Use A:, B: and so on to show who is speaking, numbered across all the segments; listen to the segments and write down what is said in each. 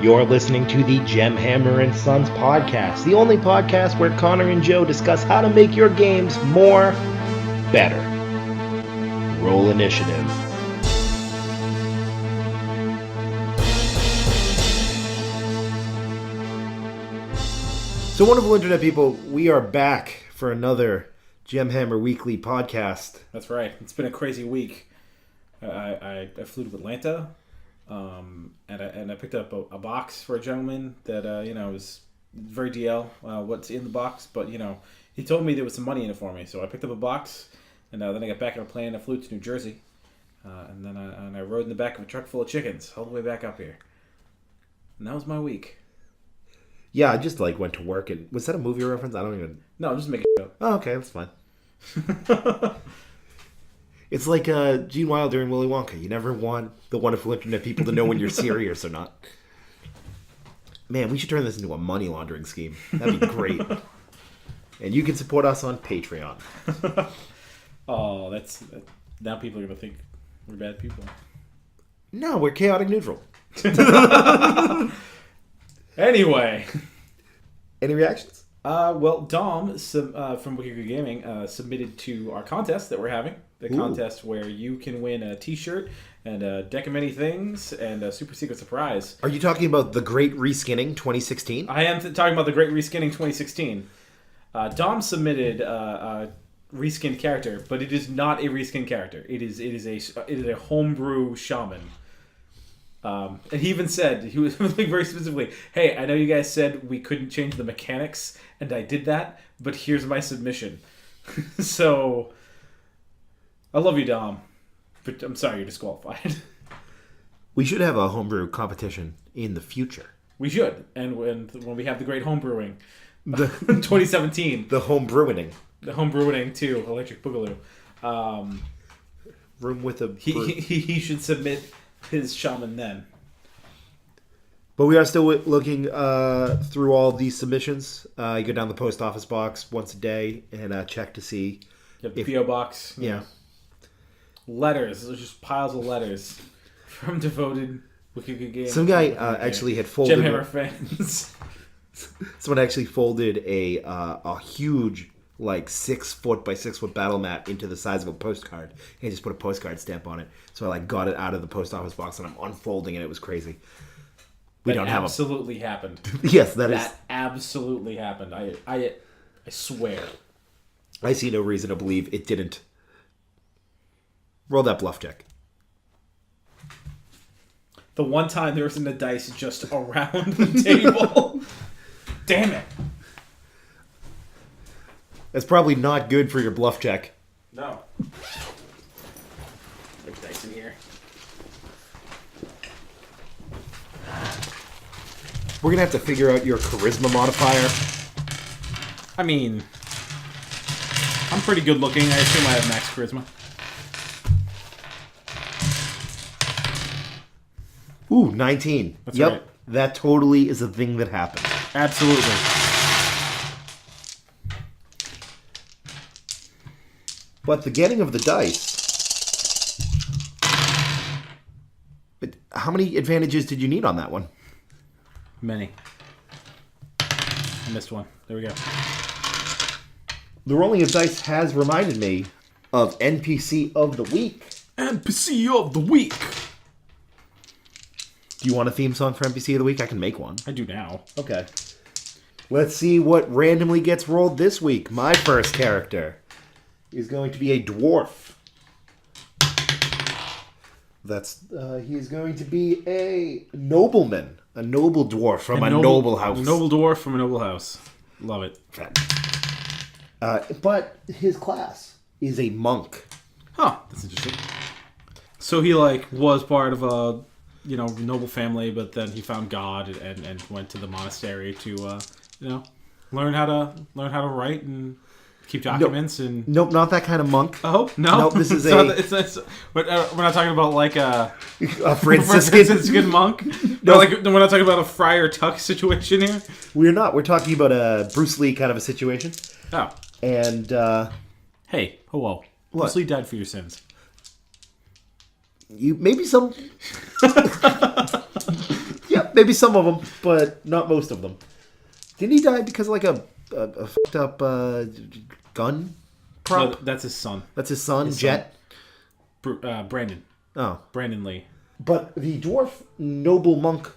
A: You're listening to the Gemhammer and Sons podcast, the only podcast where Connor and Joe discuss how to make your games more better. Roll initiative. So, wonderful internet people, we are back for another Gemhammer Weekly podcast.
B: That's right. It's been a crazy week. I flew to Atlanta, and I picked up a box for a gentleman that was very DL. What's in the box, but he told me there was some money in it for me, so I picked up a box, and then I got back on a plane. I flew to New Jersey, and then I rode in the back of a truck full of chickens all the way back up here. And that was my week.
A: Yeah, I just went to work and was that a movie reference? I don't even.
B: No, I'm just making it up.
A: Oh, okay, that's fine. It's like Gene Wilder and Willy Wonka. You never want the wonderful internet people to know when you're serious or not. Man, we should turn this into a money laundering scheme. That'd be great. And you can support us on Patreon.
B: Oh, now people are gonna think we're bad people.
A: No, we're chaotic neutral.
B: Anyway.
A: Any reactions?
B: Well, Dom from Wicked Gaming submitted to our contest that we're having. The contest where you can win a t-shirt and a deck of many things and a super secret surprise.
A: Are you talking about the Great Reskinning 2016?
B: I am talking about the Great Reskinning 2016. Dom submitted a reskinned character, but it is not a reskinned character. It is a homebrew shaman. And he even said, he was very specifically, hey, I know you guys said we couldn't change the mechanics, and I did that, but here's my submission. So, I love you, Dom, but I'm sorry you're disqualified.
A: We should have a homebrew competition in the future.
B: We should, and when we have the great homebrewing, 2017.
A: The homebrewing.
B: The homebrewing, too, Electric Boogaloo.
A: Room with a...
B: He should submit his shaman then.
A: But we are still looking through all these submissions. You go down the post office box once a day and check to see.
B: You have the P.O. box.
A: Yeah.
B: Letters. There's just piles of letters from devoted Wicked Game.
A: Some guy actually had folded...
B: Gemhammer fans.
A: Someone actually folded a huge 6 foot by 6 foot battle mat into the size of a postcard. And he just put a postcard stamp on it. So I got it out of the post office box and I'm unfolding it. It was crazy.
B: That absolutely happened.
A: Yes, that
B: absolutely happened. I swear.
A: I see no reason to believe it didn't. Roll that bluff check.
B: The one time there wasn't a dice just around the table. Damn it.
A: That's probably not good for your bluff check.
B: No. There's dice in here.
A: We're going to have to figure out your charisma modifier.
B: I mean, I'm pretty good looking. I assume I have max charisma.
A: Ooh, 19.
B: That's
A: yep,
B: right.
A: That totally is a thing that happens.
B: Absolutely.
A: But the getting of the dice... But how many advantages did you need on that one?
B: Many. I missed one. There we go.
A: The rolling of dice has reminded me of NPC of the Week.
B: NPC of the Week!
A: Do you want a theme song for NPC of the Week? I can make one.
B: I do now.
A: Okay. Let's see what randomly gets rolled this week. My first character is going to be a dwarf. He's going to be a nobleman. A noble dwarf from a noble house.
B: A noble dwarf from a noble house. Love it.
A: But his class is a monk.
B: Huh, that's interesting. So he was part of a noble family, but then he found God and went to the monastery to learn how to write and keep documents.
A: Nope, not that kind of monk.
B: Oh no,
A: nope, this is
B: we're not talking about
A: a Franciscan
B: monk. No, we're not talking about a Friar Tuck situation here.
A: We're not. We're talking about a Bruce Lee kind of a situation.
B: Oh,
A: and
B: hey, hello, Bruce Lee died for your sins.
A: You maybe some. Yep. maybe some of them, but not most of them. Didn't he die because of like a fucked up gun prop?
B: No, that's his son.
A: That's his son, Jet?
B: Brandon.
A: Oh.
B: Brandon Lee.
A: But the dwarf noble monk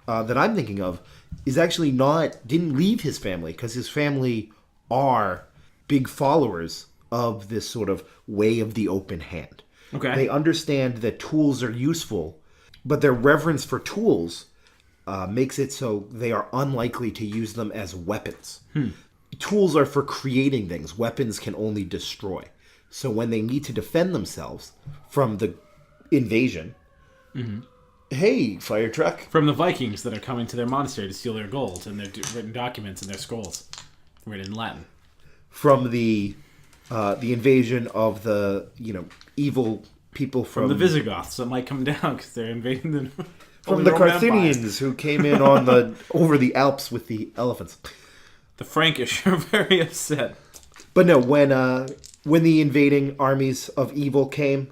A: that I'm thinking of is actually didn't leave his family, because his family are big followers of this sort of way of the open hand.
B: Okay.
A: They understand that tools are useful, but their reverence for tools makes it so they are unlikely to use them as weapons. Tools are for creating things. Weapons can only destroy. So when they need to defend themselves from the invasion, hey, fire truck.
B: From the Vikings that are coming to their monastery to steal their gold and their written documents and their scrolls written in Latin.
A: From the invasion of the evil people
B: From the Visigoths that might come down because they're invading the
A: from the Carthaginians who came in over the Alps with the elephants.
B: The Frankish are very upset.
A: But no, when the invading armies of evil came,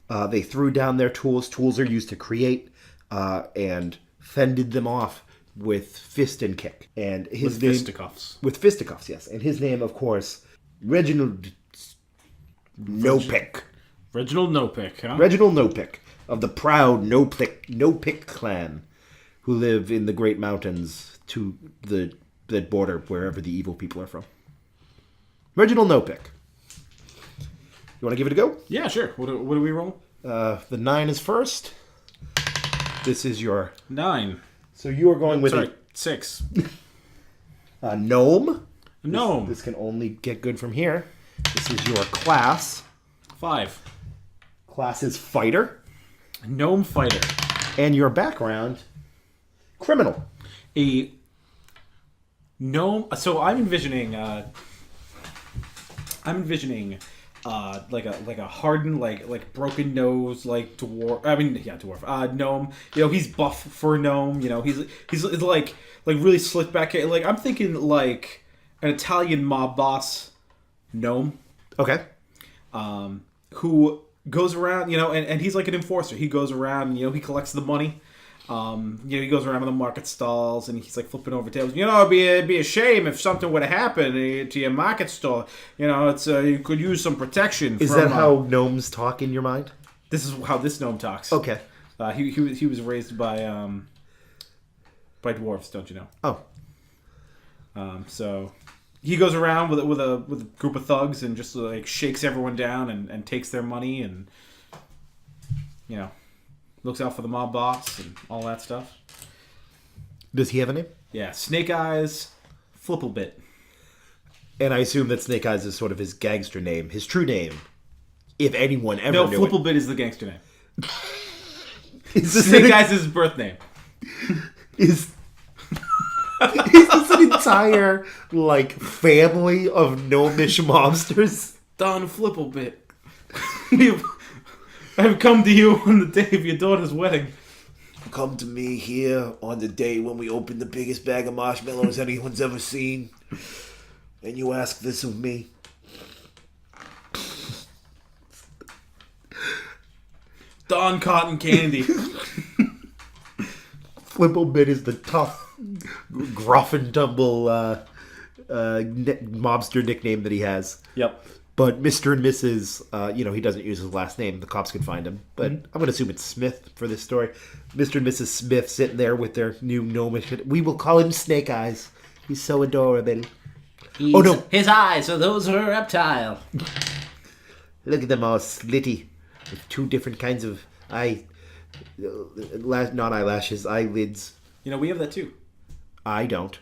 A: they threw down their tools. Tools are used to create, and fended them off with fist and kick. And his name,
B: fisticuffs.
A: With fisticuffs, yes. And his name, of course, Reginald Nopick.
B: Reginald Nopick, huh?
A: Reginald Nopick of the proud Nopick clan, who live in the Great Mountains to the border wherever the evil people are from. Reginald Nopick. You want to give it a go?
B: Yeah, sure. What do we roll?
A: The 9 is first. This is your
B: 9.
A: So you are going with
B: 6.
A: a gnome.
B: Gnome.
A: This can only get good from here. This is your class.
B: 5.
A: Class is fighter.
B: Gnome fighter.
A: And your background, criminal.
B: A gnome. So I'm envisioning. Like a hardened, like broken nose, like dwarf. I mean, yeah, dwarf. Gnome. He's buff for a gnome. He's like really slick back hair. Like I'm thinking like an Italian mob boss gnome.
A: Okay.
B: Who goes around, and he's like an enforcer. He goes around, he collects the money. He goes around to the market stalls and he's like flipping over tables. It'd be a shame if something would have happened to your market stall. It's you could use some protection.
A: Is that how gnomes talk in your mind?
B: This is how this gnome talks.
A: Okay.
B: He was raised by dwarves, don't you know?
A: Oh.
B: So he goes around with a group of thugs and just like shakes everyone down and takes their money and looks out for the mob boss and all that stuff.
A: Does he have a name?
B: Yeah, Snake Eyes Flipplebit.
A: And I assume that Snake Eyes is sort of his gangster name, his true name, if anyone ever knew
B: Flipplebit is the gangster name.
A: Snake
B: Eyes is his birth name.
A: Is this an entire family of gnomish mobsters?
B: Don Flipplebit. I have come to you on the day of your daughter's wedding.
A: Come to me here on the day when we open the biggest bag of marshmallows anyone's ever seen. And you ask this of me.
B: Don Cotton Candy.
A: Flipplebit is the tough, gruff and tumble mobster nickname that he has.
B: Yep.
A: But Mr. and Mrs., he doesn't use his last name. The cops can find him. But I'm going to assume it's Smith for this story. Mr. and Mrs. Smith sitting there with their new gnomish... We will call him Snake Eyes. He's so adorable.
C: Oh, no. His eyes are those of a reptile.
A: Look at them all slitty. With 2 different kinds of not eyelashes, eyelids.
B: We have that too.
A: I don't.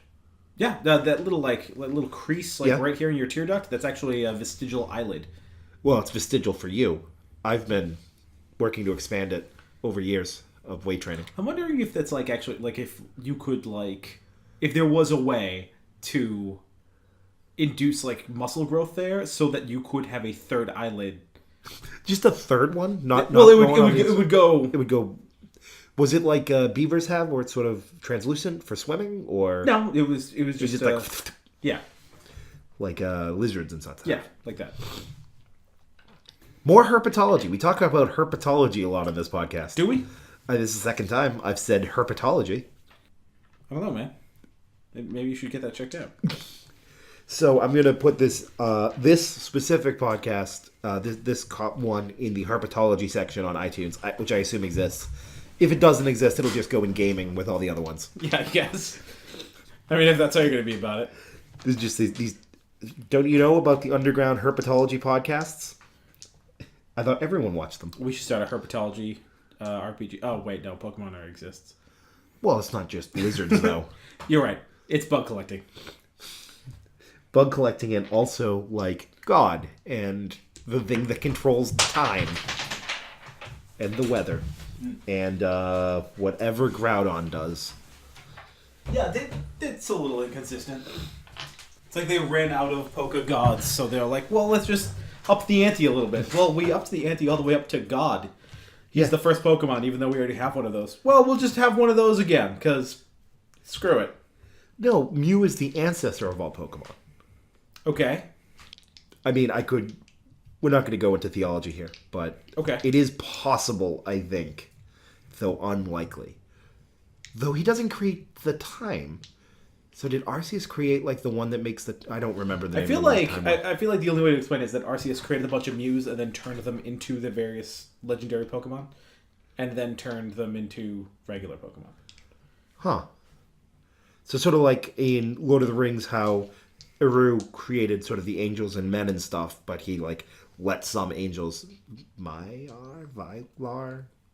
B: Yeah, that little little crease right here in your tear duct. That's actually a vestigial eyelid.
A: Well, it's vestigial for you. I've been working to expand it over years of weight training.
B: I'm wondering if that's actually if you could if there was a way to induce muscle growth there so that you could have a third eyelid.
A: Just a third one?
B: It would go.
A: Was it like beavers have, where it's sort of translucent for swimming, or
B: no? It was just yeah,
A: like lizards and such.
B: Yeah, like that.
A: More herpetology. We talk about herpetology a lot on this podcast.
B: Do we?
A: This is the second time I've said herpetology.
B: I don't know, man. Maybe you should get that checked out.
A: So I'm going to put this this specific podcast, this one in the herpetology section on iTunes, which I assume exists. If it doesn't exist, it'll just go in gaming with all the other ones.
B: Yeah, I guess. I mean, if that's how you're going to be about it.
A: There's just these. Don't you know about the underground herpetology podcasts? I thought everyone watched them.
B: We should start a herpetology RPG. Oh, wait, no. Pokemon already exists.
A: Well, it's not just lizards, though.
B: You're right. It's bug collecting.
A: Bug collecting and also, like, God and the thing that controls time and the weather and whatever Groudon does.
B: Yeah, it's a little inconsistent. It's like they ran out of Poke Gods, so they're like, well, let's just up the ante a little bit. Well, we upped the ante all the way up to God. He's the first Pokemon, even though we already have one of those. Well, we'll just have one of those again, because screw it.
A: No, Mew is the ancestor of all Pokemon.
B: Okay.
A: I mean, we're not going to go into theology here, but
B: okay,
A: it is possible, I think, though unlikely. Though he doesn't create the time. So did Arceus create like the one that makes the? I don't remember the name.
B: I feel like the only way to explain it is that Arceus created a bunch of Mews and then turned them into the various legendary Pokemon, and then turned them into regular Pokemon.
A: Huh. So sort of like in Lord of the Rings, how Eru created sort of the angels and men and stuff, but he like let some angels, Valar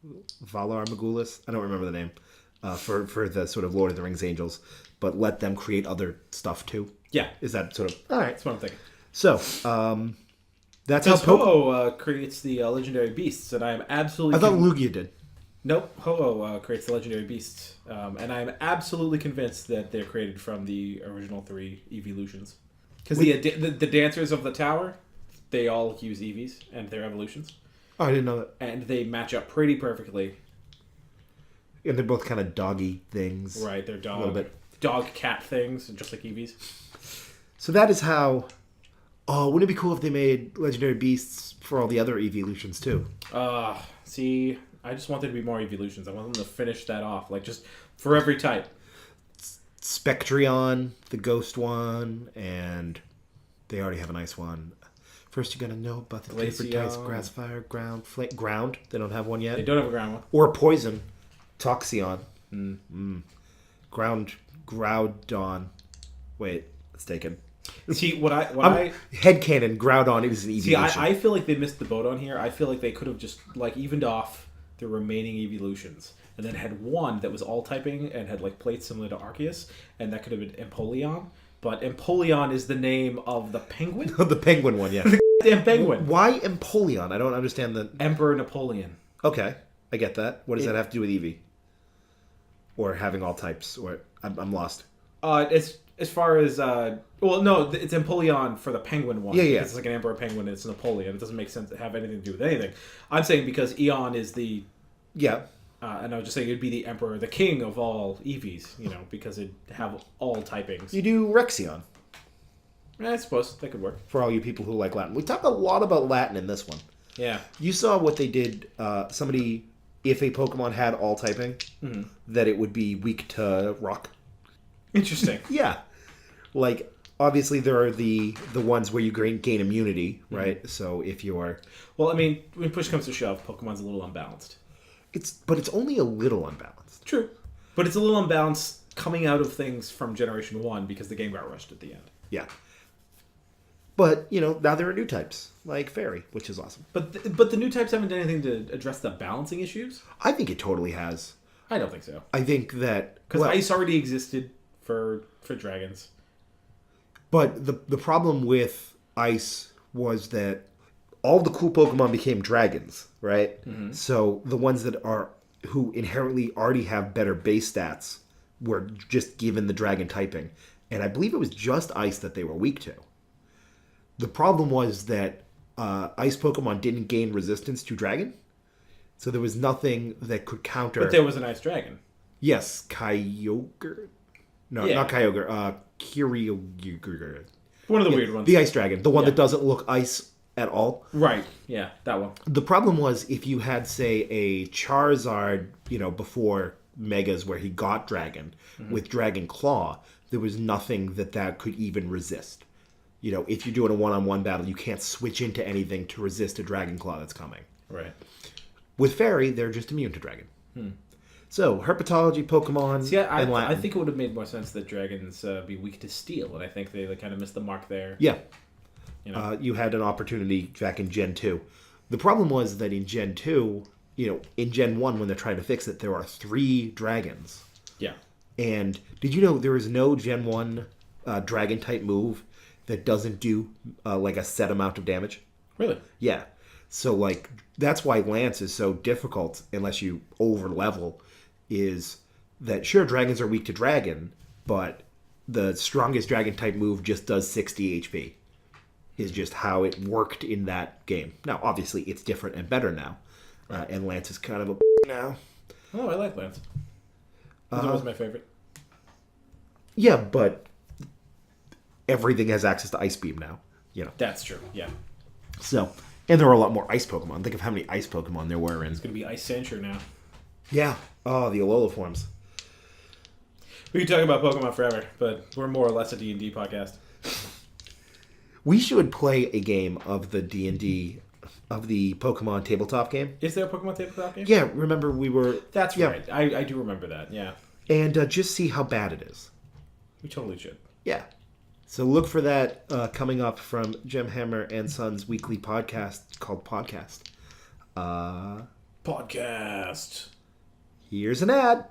A: Morghulis, I don't remember the name, for the sort of Lord of the Rings angels, but let them create other stuff too.
B: Yeah.
A: Is that sort of... All right.
B: That's what I'm thinking.
A: So, that's how
B: Ho-Oh creates the legendary beasts, and I am absolutely...
A: I thought Lugia did.
B: Nope. Ho-Oh creates the legendary beasts, and I am absolutely convinced that they're created from the original 3 evolutions. Because the dancers of the tower, they all use Eevees and their evolutions.
A: Oh, I didn't know that.
B: And they match up pretty perfectly.
A: And they're both kind of doggy things.
B: Right, they're
A: a little bit.
B: Dog-cat things, just like Eevees.
A: So that is how... Oh, wouldn't it be cool if they made legendary beasts for all the other evolutions too?
B: See, I just want there to be more evolutions. I want them to finish that off, like just for every type.
A: Spectreon, the ghost one, and they already have a nice one. First, you gotta know about the different types: grass, fire, ground, flame. Ground. They don't have one yet.
B: They don't have a ground one.
A: Or poison. Toxeon. Groudon. Wait, it's taken.
B: See,
A: headcanon, Groudon is an evolution.
B: See, I feel like they missed the boat on here. I feel like they could have just like evened off the remaining evolutions and then had one that was all typing and had like plates similar to Arceus, and that could have been Empoleon. But Empoleon is the name of the penguin?
A: The penguin one, yeah.
B: The damn penguin.
A: Why Empoleon? I don't understand the...
B: Emperor Napoleon.
A: Okay, I get that. What does that have to do with Eevee? Or having all types? Or I'm lost.
B: It's as far as... well, no, it's Empoleon for the penguin one.
A: Yeah, yeah.
B: It's like an emperor penguin, and it's Napoleon. It doesn't make sense to have anything to do with anything. I'm saying because Eon is the...
A: Yeah.
B: And I was just saying it'd be the emperor, the king of all Eevees, because it'd have all typings.
A: You do Rexion.
B: I suppose that could work.
A: For all you people who like Latin. We talk a lot about Latin in this one.
B: Yeah.
A: You saw what they did, if a Pokemon had all typing, that it would be weak to rock.
B: Interesting.
A: Yeah. Like, obviously there are the ones where you gain immunity, right? So if you're...
B: Well, I mean, when push comes to shove, Pokemon's a little unbalanced.
A: But it's only a little unbalanced.
B: True. But it's a little unbalanced coming out of things from Generation 1 because the game got rushed at the end.
A: Yeah. But, now there are new types, like Fairy, which is awesome.
B: But the new types haven't done anything to address the balancing issues?
A: I think it totally has.
B: I don't think so.
A: I think that...
B: Because Ice already existed for dragons.
A: But the problem with Ice was that all the cool Pokemon became dragons, right? Mm-hmm. So the ones who inherently already have better base stats were just given the dragon typing. And I believe it was just Ice that they were weak to. The problem was that Ice Pokemon didn't gain resistance to dragon. So there was nothing that could counter...
B: But there was an Ice Dragon.
A: Yes, Kyogre. No, not Kyogre. Kyogre.
B: One of the weird ones.
A: The Ice Dragon. The one that doesn't look ice at all.
B: Right. Yeah, that one.
A: The problem was if you had, say, a Charizard, before Megas where he got Dragon, with Dragon Claw, there was nothing that could even resist. You know, if you're doing a one-on-one battle, you can't switch into anything to resist a Dragon Claw that's coming.
B: Right.
A: With Fairy, they're just immune to Dragon. So, Herpetology, Pokemon, and Latin.
B: I think it would have made more sense that dragons be weak to steel, and I think they kind of missed the mark there.
A: Yeah.
B: You know?
A: You had an opportunity back in Gen 2. The problem was that in Gen 2, in Gen 1, when they're trying to fix it, there are 3 dragons.
B: Yeah.
A: And did you know there is no Gen 1 dragon-type move that doesn't do, a set amount of damage?
B: Really?
A: Yeah. So, that's why Lance is so difficult, unless you over-level, is that, sure, dragons are weak to dragon, but the strongest dragon-type move just does 60 HP. Is just how it worked in that game. Now, obviously, it's different and better now. And Lance is kind of a now.
B: Oh, I like Lance. That was my favorite.
A: Yeah, but everything has access to Ice Beam now.
B: That's true, yeah.
A: So, and there are a lot more ice Pokemon. Think of how many ice Pokemon there were in.
B: It's going to be Ice Sandshrew now.
A: Yeah. Oh, the Alola forms.
B: We can talk about Pokemon forever, but we're more or less a D&D podcast.
A: We should play a game of the D&D, of the Pokemon tabletop game.
B: Is there a Pokemon tabletop game?
A: Yeah, remember we were...
B: That's right. I do remember that, yeah.
A: And just see how bad it is.
B: We totally should.
A: Yeah. So look for that coming up from Gemhammer and Sons weekly podcast called Podcast.
B: Podcast.
A: Here's an ad.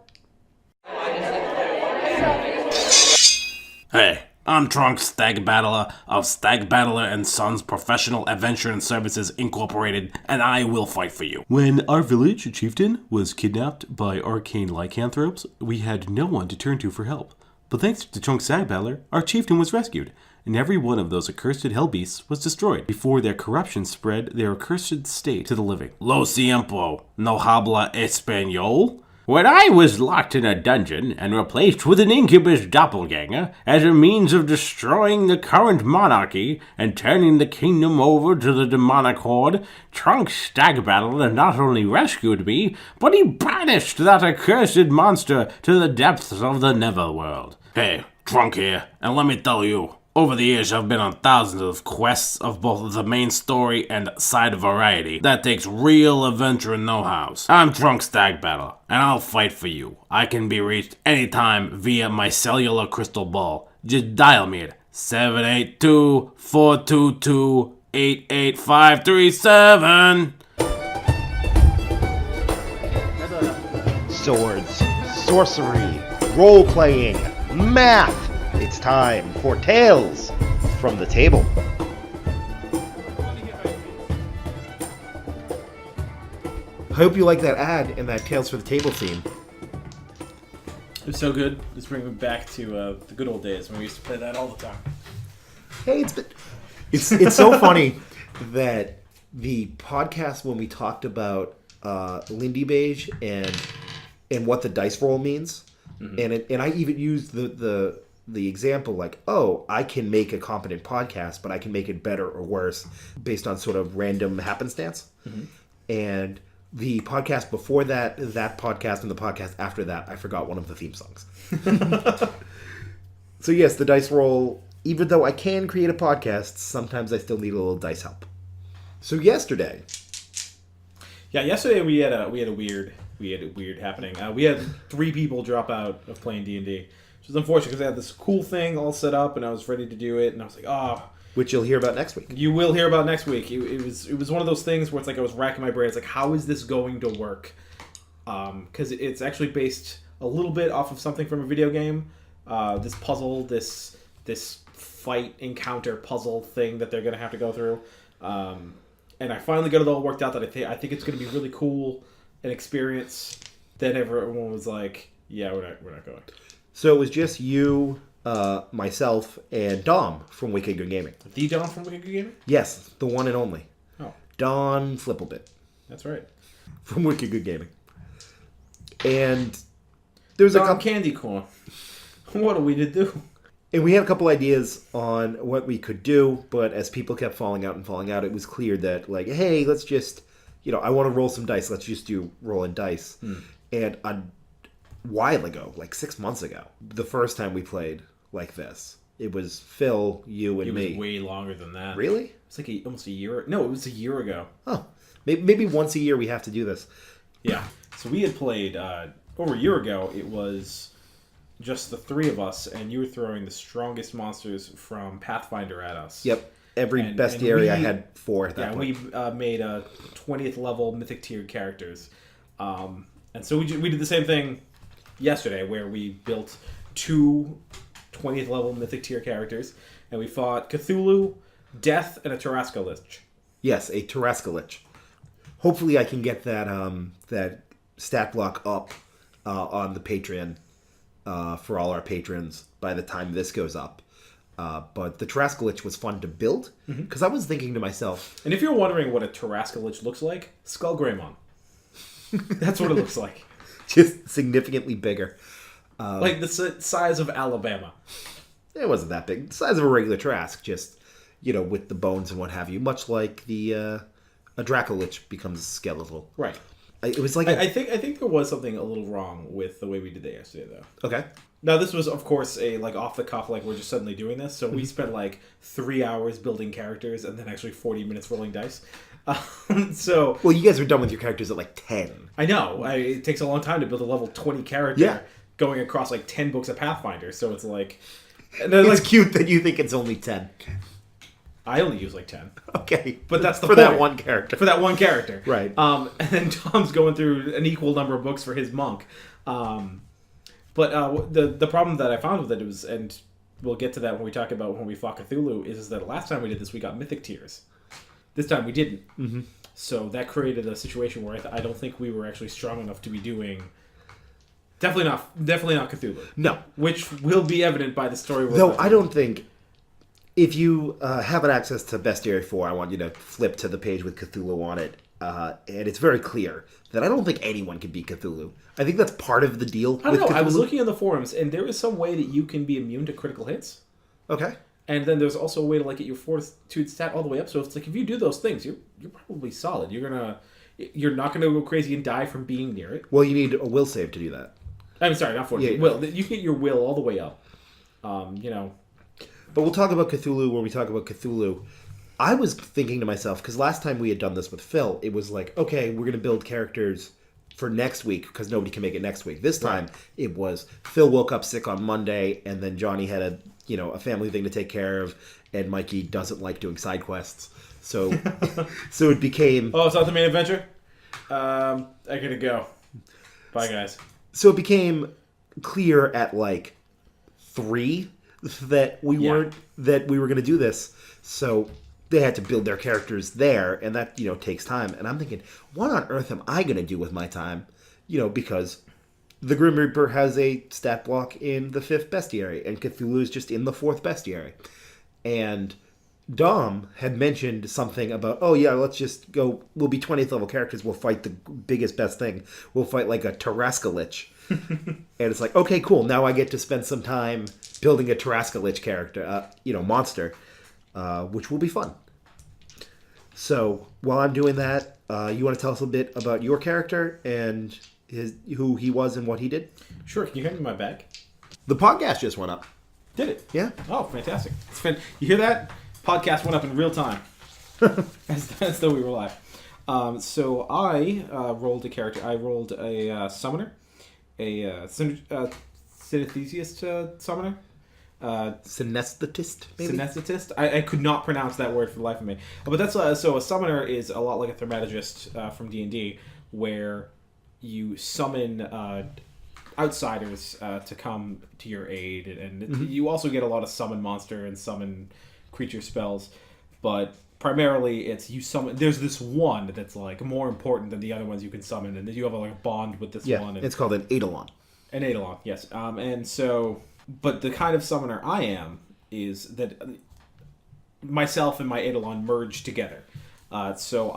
D: Hey, I'm Trunks, Stag Battler of Stag Battler and Sons Professional Adventure and Services Incorporated, and I will fight for you. When our village chieftain was kidnapped by arcane lycanthropes, we had no one to turn to for help. But thanks to Trunks Stag Battler, our chieftain was rescued, and every one of those accursed hellbeasts was destroyed before their corruption spread their accursed state to the living. Lo siento, no habla español? When I was locked in a dungeon and replaced with an incubus doppelganger as a means of destroying the current monarchy and turning the kingdom over to the demonic horde, Trunks Stag Battler not only rescued me, but he banished that accursed monster to the depths of the netherworld. Hey, Trunk here, and let me tell you, over the years I've been on thousands of quests of both the main story and side variety. That takes real adventure and know-hows. I'm Trunk Stag Battler, and I'll fight for you. I can be reached anytime via my cellular crystal ball. Just dial me at 782-422-88537.
A: Swords, sorcery, role-playing, math. It's time for Tales from the Table. I hope you like that ad and that Tales for the Table theme.
B: It was so good. Let's bring me back to the good old days when we used to play that all the time.
A: Hey, it's so funny that the podcast when we talked about Lindy Beige and what the dice roll means, and I even used the example like, oh, I can make a competent podcast, but I can make it better or worse based on sort of random happenstance. And the podcast before that podcast, and the podcast after that, I forgot one of the theme songs. So yes, the dice roll, even though I can create a podcast, sometimes I still need a little dice help. So yesterday
B: we had a weird happening. We had 3 people drop out of playing D&D. Which is unfortunate because I had this cool thing all set up and I was ready to do it, and I was like,
A: which you'll hear about next week.
B: You will hear about next week. It was one of those things where it's like I was racking my brain. It's like, how is this going to work? Because it's actually based a little bit off of something from a video game. This puzzle, this fight encounter puzzle thing that they're going to have to go through. And I finally got it all worked out that I think it's going to be really cool, an experience. Then everyone was like, yeah, we're not going.
A: So it was just you, myself, and Dom from Wicked Good Gaming.
B: The Dom from Wicked Good Gaming?
A: Yes, the one and only.
B: Oh.
A: Don Flipplebit.
B: That's right.
A: From Wicked Good Gaming. And there was
B: Don Candy Corn. What are we to do?
A: And we had a couple ideas on what we could do, but as people kept falling out, it was clear that, like, hey, let's just, I want to roll some dice. Let's just do rolling dice. And while ago, like 6 months ago. The first time we played like this. It was Phil, you, and
B: It
A: me.
B: was way longer than that.
A: Really?
B: It's like almost a year. No, it was a year ago.
A: Oh, maybe once a year we have to do this.
B: Yeah. So we had played over a year ago. It was just the three of us, and you were throwing the strongest monsters from Pathfinder at us.
A: Yep. Every
B: And
A: bestiary I
B: we-
A: had 4 at that
B: Yeah,
A: point.
B: we made 20th level mythic tier characters. And so we did the same thing yesterday, where we built 2 20th level mythic tier characters, and we fought Cthulhu, Death, and a Tarrasque Lich.
A: Yes, a Tarrasque Lich. Hopefully I can get that that stat block up on the Patreon for all our patrons by the time this goes up. But the Tarrasque Lich was fun to build, because I was thinking to myself...
B: And if you're wondering what a Tarrasque Lich looks like, Skull Greymon. That's what it looks like.
A: Just significantly bigger.
B: Like the size of Alabama.
A: It wasn't that big. The size of a regular Tarrasque, just, with the bones and what have you. Much like a Dracolich becomes skeletal.
B: Right.
A: It was like...
B: I think there was something a little wrong with the way we did that yesterday, though.
A: Okay.
B: Now, this was, of course, a off the cuff, we're just suddenly doing this. So we spent 3 hours building characters and then actually 40 minutes rolling dice. So
A: Well, you guys were done with your characters at 10.
B: I know it takes a long time to build a level 20 character.
A: Yeah.
B: Going across 10 books of Pathfinder. So it's and
A: It's cute that you think it's only 10.
B: I only use 10.
A: Okay.
B: But that's the
A: for
B: point.
A: that one character.
B: For that one character.
A: Right.
B: And then Tom's going through an equal number of books for his monk. But the problem that I found with it was, and we'll get to that when we talk about when we fought Cthulhu, is that last time we did this, we got mythic tiers. This time we didn't. Mm-hmm. So that created a situation where I don't think we were actually strong enough to be doing... Definitely not Cthulhu.
A: No.
B: Which will be evident by the story.
A: Though I don't think... If you have an access to Bestiary 4, I want you to flip to the page with Cthulhu on it. And it's very clear that I don't think anyone can beat Cthulhu. I think that's part of the deal
B: I don't
A: with
B: know.
A: Cthulhu.
B: I was looking on the forums, and there is some way that you can be immune to critical hits.
A: Okay.
B: And then there's also a way to get your fortitude stat all the way up. So it's if you do those things, you're probably solid. You're not gonna go crazy and die from being near it.
A: Well, you need a will save to do that.
B: I'm sorry, not fortitude.
A: Yeah.
B: Will. You can get your will all the way up.
A: But we'll talk about Cthulhu when we talk about Cthulhu. I was thinking to myself, because last time we had done this with Phil, it was okay, we're going to build characters for next week because nobody can make it next week. This time, It was Phil woke up sick on Monday, and then Johnny had a family thing to take care of, and Mikey doesn't like doing side quests. So, so it became...
B: Oh, it's not the main adventure? I gotta go. Bye, guys.
A: So it became clear at 3 that we were going to do this. So they had to build their characters there, and that takes time. And I'm thinking, what on earth am I going to do with my time? Because the Grim Reaper has a stat block in the 5th bestiary, and Cthulhu is just in the 4th bestiary. And Dom had mentioned something about, oh yeah, let's just go, we'll be 20th level characters, we'll fight the biggest, best thing. We'll fight a Tarrasque Lich. And it's okay, cool, now I get to spend some time building a Tarrasque Lich character, monster, which will be fun. So, while I'm doing that, you want to tell us a bit about your character and who he was and what he did?
B: Sure, can you hand me my bag?
A: The podcast just went up.
B: Did it?
A: Yeah.
B: Oh, fantastic. You hear that? Podcast went up in real time. as though we were live. So I rolled a character. I rolled a summoner. A synesthesiast summoner.
A: Synesthetist, maybe?
B: Synesthetist. I could not pronounce that word for the life of me. But that's so a summoner is a lot like a thaumaturgist from D&D, where you summon outsiders to come to your aid, and you also get a lot of summon monster and summon creature spells, but primarily it's you summon. There's this one that's more important than the other ones you can summon, and then you have a bond with this one.
A: Yeah, it's called an Eidolon.
B: An Eidolon, yes. And so, but the kind of summoner I am is that myself and my Eidolon merge together. So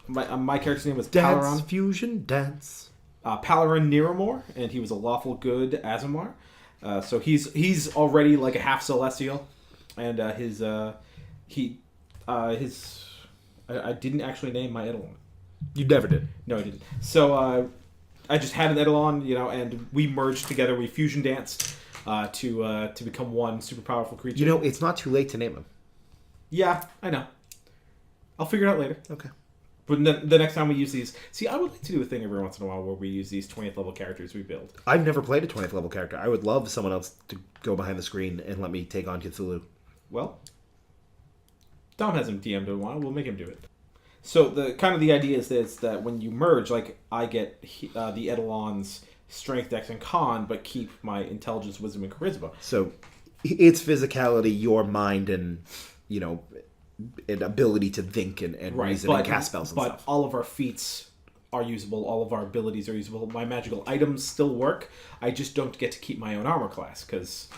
B: my character's name was
A: Dance,
B: Palaron.
A: fusion, dance.
B: Palaron Niramor, and he was a lawful good Azamar. So he's already a half celestial, and I didn't actually name my Eidolon.
A: You never did.
B: No, I didn't. So I just had an Eidolon, and we merged together. We fusion danced to become one super powerful creature.
A: It's not too late to name him.
B: Yeah, I know. I'll figure it out later.
A: Okay.
B: But the next time we use these... See, I would like to do a thing every once in a while where we use these 20th level characters we build.
A: I've never played a 20th level character. I would love someone else to go behind the screen and let me take on Cthulhu.
B: Well, Dom hasn't DM'd in a while. We'll make him do it. So the idea is this, that when you merge, like, I get the Eidolon's strength, dex, and con, but keep my intelligence, wisdom, and charisma.
A: So its physicality, your mind, and, an ability to think and reason and cast spells and stuff.
B: But all of our feats are usable. All of our abilities are usable. My magical items still work. I just don't get to keep my own armor class because,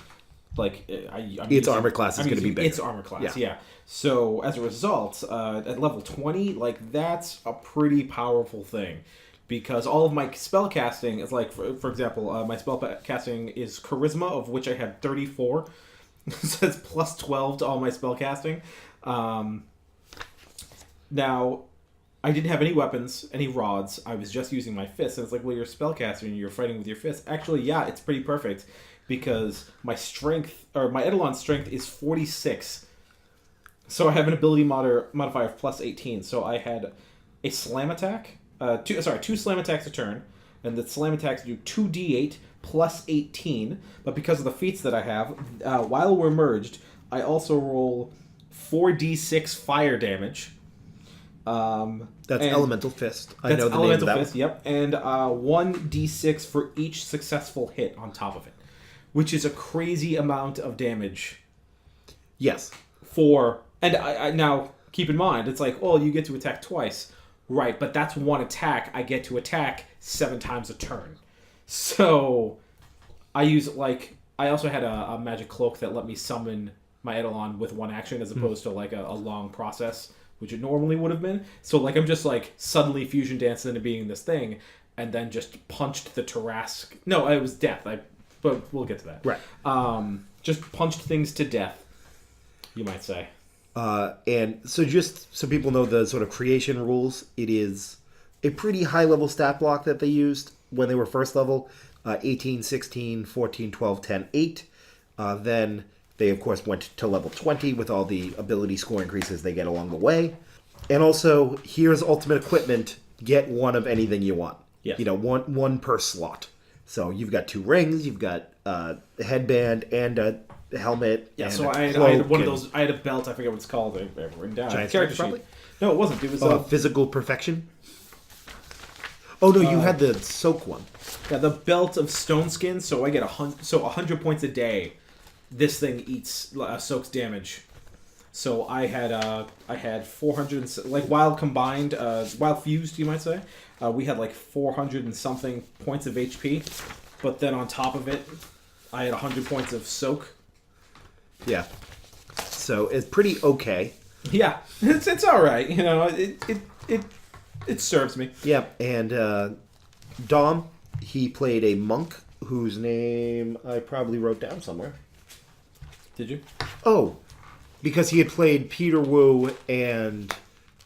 A: armor class is going to be bigger.
B: Its armor class, yeah. So as a result, at level 20, that's a pretty powerful thing. Because all of my spell casting is for example, my spell casting is charisma, of which I have 34. So it's plus 12 to all my spell casting. Now, I didn't have any weapons, any rods. I was just using my fists. And it's like, well, you're a spellcaster and you're fighting with your fists. Actually, yeah, it's pretty perfect because my Eidolon's strength is 46. So I have an ability modifier of plus 18. So I had a slam attack, two slam attacks a turn, and the slam attacks do 2d8 plus 18. But because of the feats that I have, while we're merged, I also roll 4d6 fire damage.
A: That's Elemental Fist. I know the
B: Elemental
A: name of that
B: Fist, yep. And 1d6 for each successful hit on top of it, which is a crazy amount of damage.
A: Yes.
B: And I now, keep in mind, it's like, you get to attack twice. Right, but that's one attack. I get to attack 7 times a turn. So, I also had a magic cloak that let me summon my Eidolon with one action as opposed to a long process, which it normally would have been. So I'm just suddenly fusion danced into being this thing and then just punched the Tarrasque. No, it was death. But we'll get to that.
A: Right.
B: Just punched things to death, you might say.
A: And so just so people know the sort of creation rules, it is a pretty high level stat block that they used when they were first level. 18, 16, 14, 12, 10, 8. Then they, of course, went to level 20 with all the ability score increases they get along the way. And also, here's ultimate equipment. Get one of anything you want.
B: Yeah.
A: One per slot. So you've got 2 rings, you've got a headband and a helmet.
B: Yeah,
A: and
B: so I had one of those. I had a belt. I forget what it's called. I have it written down.
A: Giant
B: Character
A: strength,
B: sheet. No, it wasn't. It was
A: physical perfection. Oh no, you had the soak one.
B: Yeah, the belt of stone skin. So I get 100 points a day. This thing soaks damage. So I had 400 while combined, while fused, you might say. We had 400 and something points of HP, but then on top of it, I had 100 points of soak.
A: Yeah. So it's pretty okay.
B: Yeah, it's all right. It serves me.
A: Yeah, and Dom, he played a monk whose name I probably wrote down somewhere.
B: Did you?
A: Oh, because he had played Peter Wu and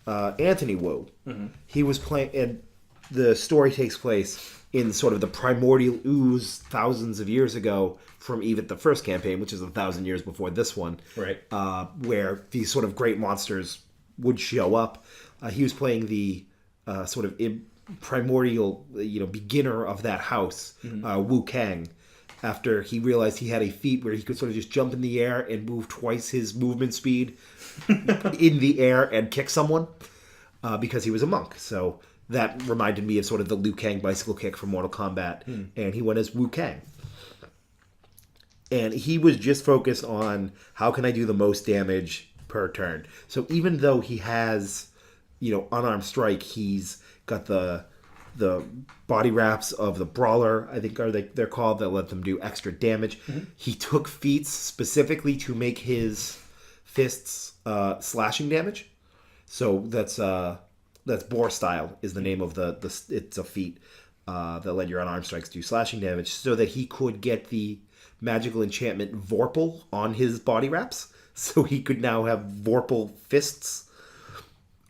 A: Anthony Wu. Mm-hmm. He was playing, and the story takes place in sort of the primordial ooze thousands of years ago from even the first campaign, which is 1,000 years before this one.
B: Right.
A: Where these sort of great monsters would show up. He was playing the sort of primordial, beginner of that house, mm-hmm. Wu Kang. After he realized he had a feat where he could sort of just jump in the air and move twice his movement speed in the air and kick someone, because he was a monk. So that reminded me of sort of the Liu Kang bicycle kick from Mortal Kombat, and he went as Wu Kang. And he was just focused on how can I do the most damage per turn. So even though he has, unarmed strike, he's got the body wraps of the brawler, I think they're called, that let them do extra damage. Mm-hmm. He took feats specifically to make his fists slashing damage. So that's Boar Style is the name of it's a feat that let your unarmed strikes do slashing damage, so that he could get the magical enchantment Vorpal on his body wraps, so he could now have Vorpal fists.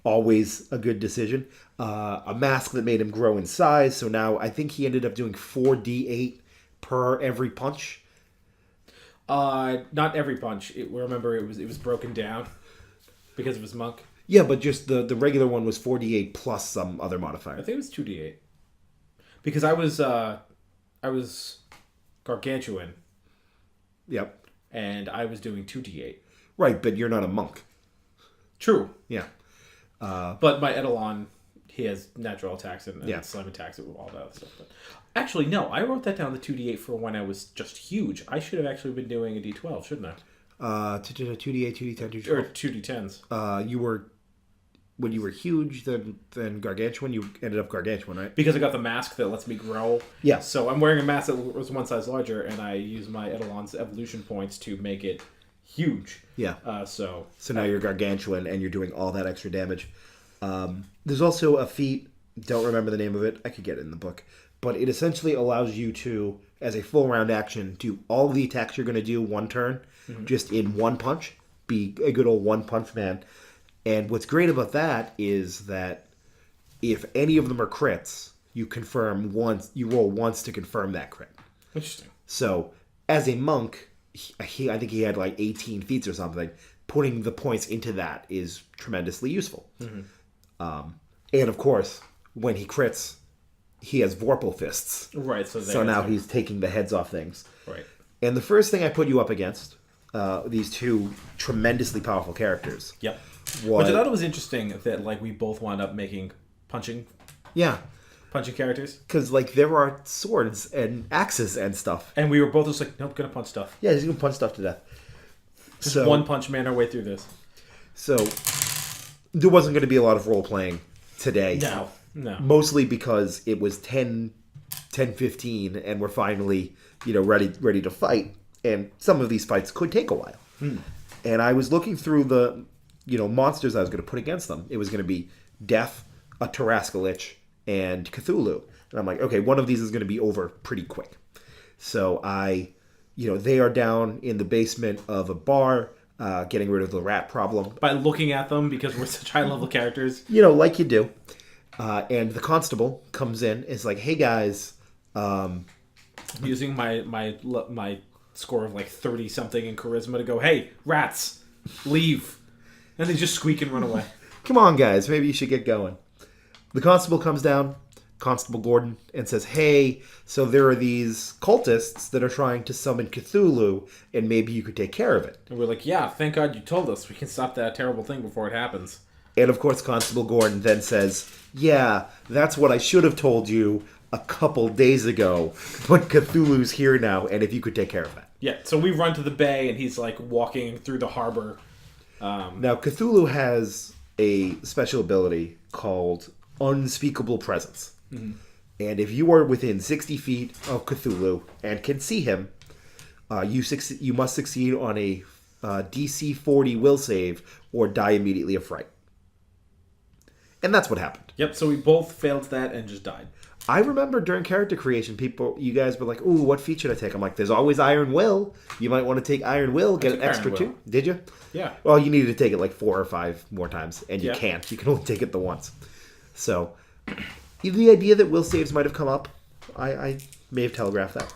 A: always a good decision. A mask that made him grow in size, so now I think he ended up doing 4d8 per every punch.
B: Not every punch. Remember, it was broken down because of his monk.
A: Yeah, but just the regular one was 4d8 plus some other
B: I
A: modifier.
B: think it was 2d8 because I was gargantuan
A: Yep.
B: and I was doing 2d8.
A: Right, but you're not a monk.
B: True,
A: Yeah.
B: but my Eidolon, he has natural attacks and
A: Yeah.
B: slam attacks and all that other stuff. But actually, no, I wrote that down the 2d8 for when I was just huge. I should have actually been doing a d12, shouldn't I?
A: 2d8, 2d10,
B: Or
A: 2d12.
B: 2d10s.
A: You were when you were huge, then gargantuan. You ended up gargantuan, right?
B: Because I got the mask that lets me grow.
A: Yeah.
B: So I'm wearing a mask that was one size larger, and I use my Eidolon's evolution points to make it huge.
A: Yeah.
B: So
A: now you're gargantuan, and you're doing all that extra damage. There's also a feat. Don't remember the name of it. I could get it in the book, but it essentially allows you to, as a full round action, do all the attacks you're going to do one turn, just in one punch. Be a good old one punch man. And what's great about that is that if any of them are crits, you confirm once. You roll once to confirm that crit.
B: interesting.
A: So as a monk, I think he had like 18 feats or something. Putting the points into that is tremendously useful. And of course, when he crits, he has Vorpal fists.
B: Right.
A: So now he's taking the heads off things.
B: right.
A: And the first thing I put you up against, these two tremendously powerful characters.
B: Yep.
A: Was,
B: Which I thought it was interesting that like we both wound up making punching
A: yeah,
B: characters,
A: because like there are swords and axes and stuff.
B: and we were both just like, nope, gonna punch stuff.
A: Yeah, he's gonna punch stuff to death.
B: Just
A: So
B: one punch man our way through this.
A: So there wasn't going to be a lot of role playing today.
B: No.
A: Mostly because it was 10:15 and we're finally, ready to fight. And some of these fights could take a while. And I was looking through the, monsters I was going to put against them. It was going to be Death, a Tarascalich, and Cthulhu. And I'm like, okay, one of these is going to be over pretty quick. So they are down in the basement of a bar, getting rid of the rat problem.
B: By looking at them, because we're such high level characters.
A: Like you do. And the constable comes in, is like, hey guys,
B: Using my score of like 30 something in charisma to go, hey, rats, leave. And they just squeak and run away.
A: come on guys, maybe you should get going. The constable comes down, Constable Gordon, and says, hey, so there are these cultists that are trying to summon Cthulhu, and maybe you could take care of it.
B: And we're like, yeah, thank God you told us. We can stop that terrible thing before it happens.
A: And of course, Constable Gordon then says, yeah, that's what I should have told you a couple days ago, but Cthulhu's here now, and if you could take care of that.
B: Yeah, so we run to the bay, and he's like walking through the harbor.
A: Now, Cthulhu has a special ability called Unspeakable Presence. And if you are within 60 feet of Cthulhu and can see him, you must succeed on a DC 40 will save or die immediately of fright. And that's what happened.
B: Yep, so we both failed that and just died.
A: I remember during character creation, you guys were like, ooh, what feat should I take? I'm like, there's always Iron Will. You might want to take Iron Will, get an
B: took
A: extra
B: Iron
A: two.
B: Will.
A: Did you?
B: Yeah.
A: Well, you needed to take it like 4 or 5 more times, and you
B: Yeah.
A: can't. You can only take it the once. So, the idea that will saves might have come up. I may have telegraphed that.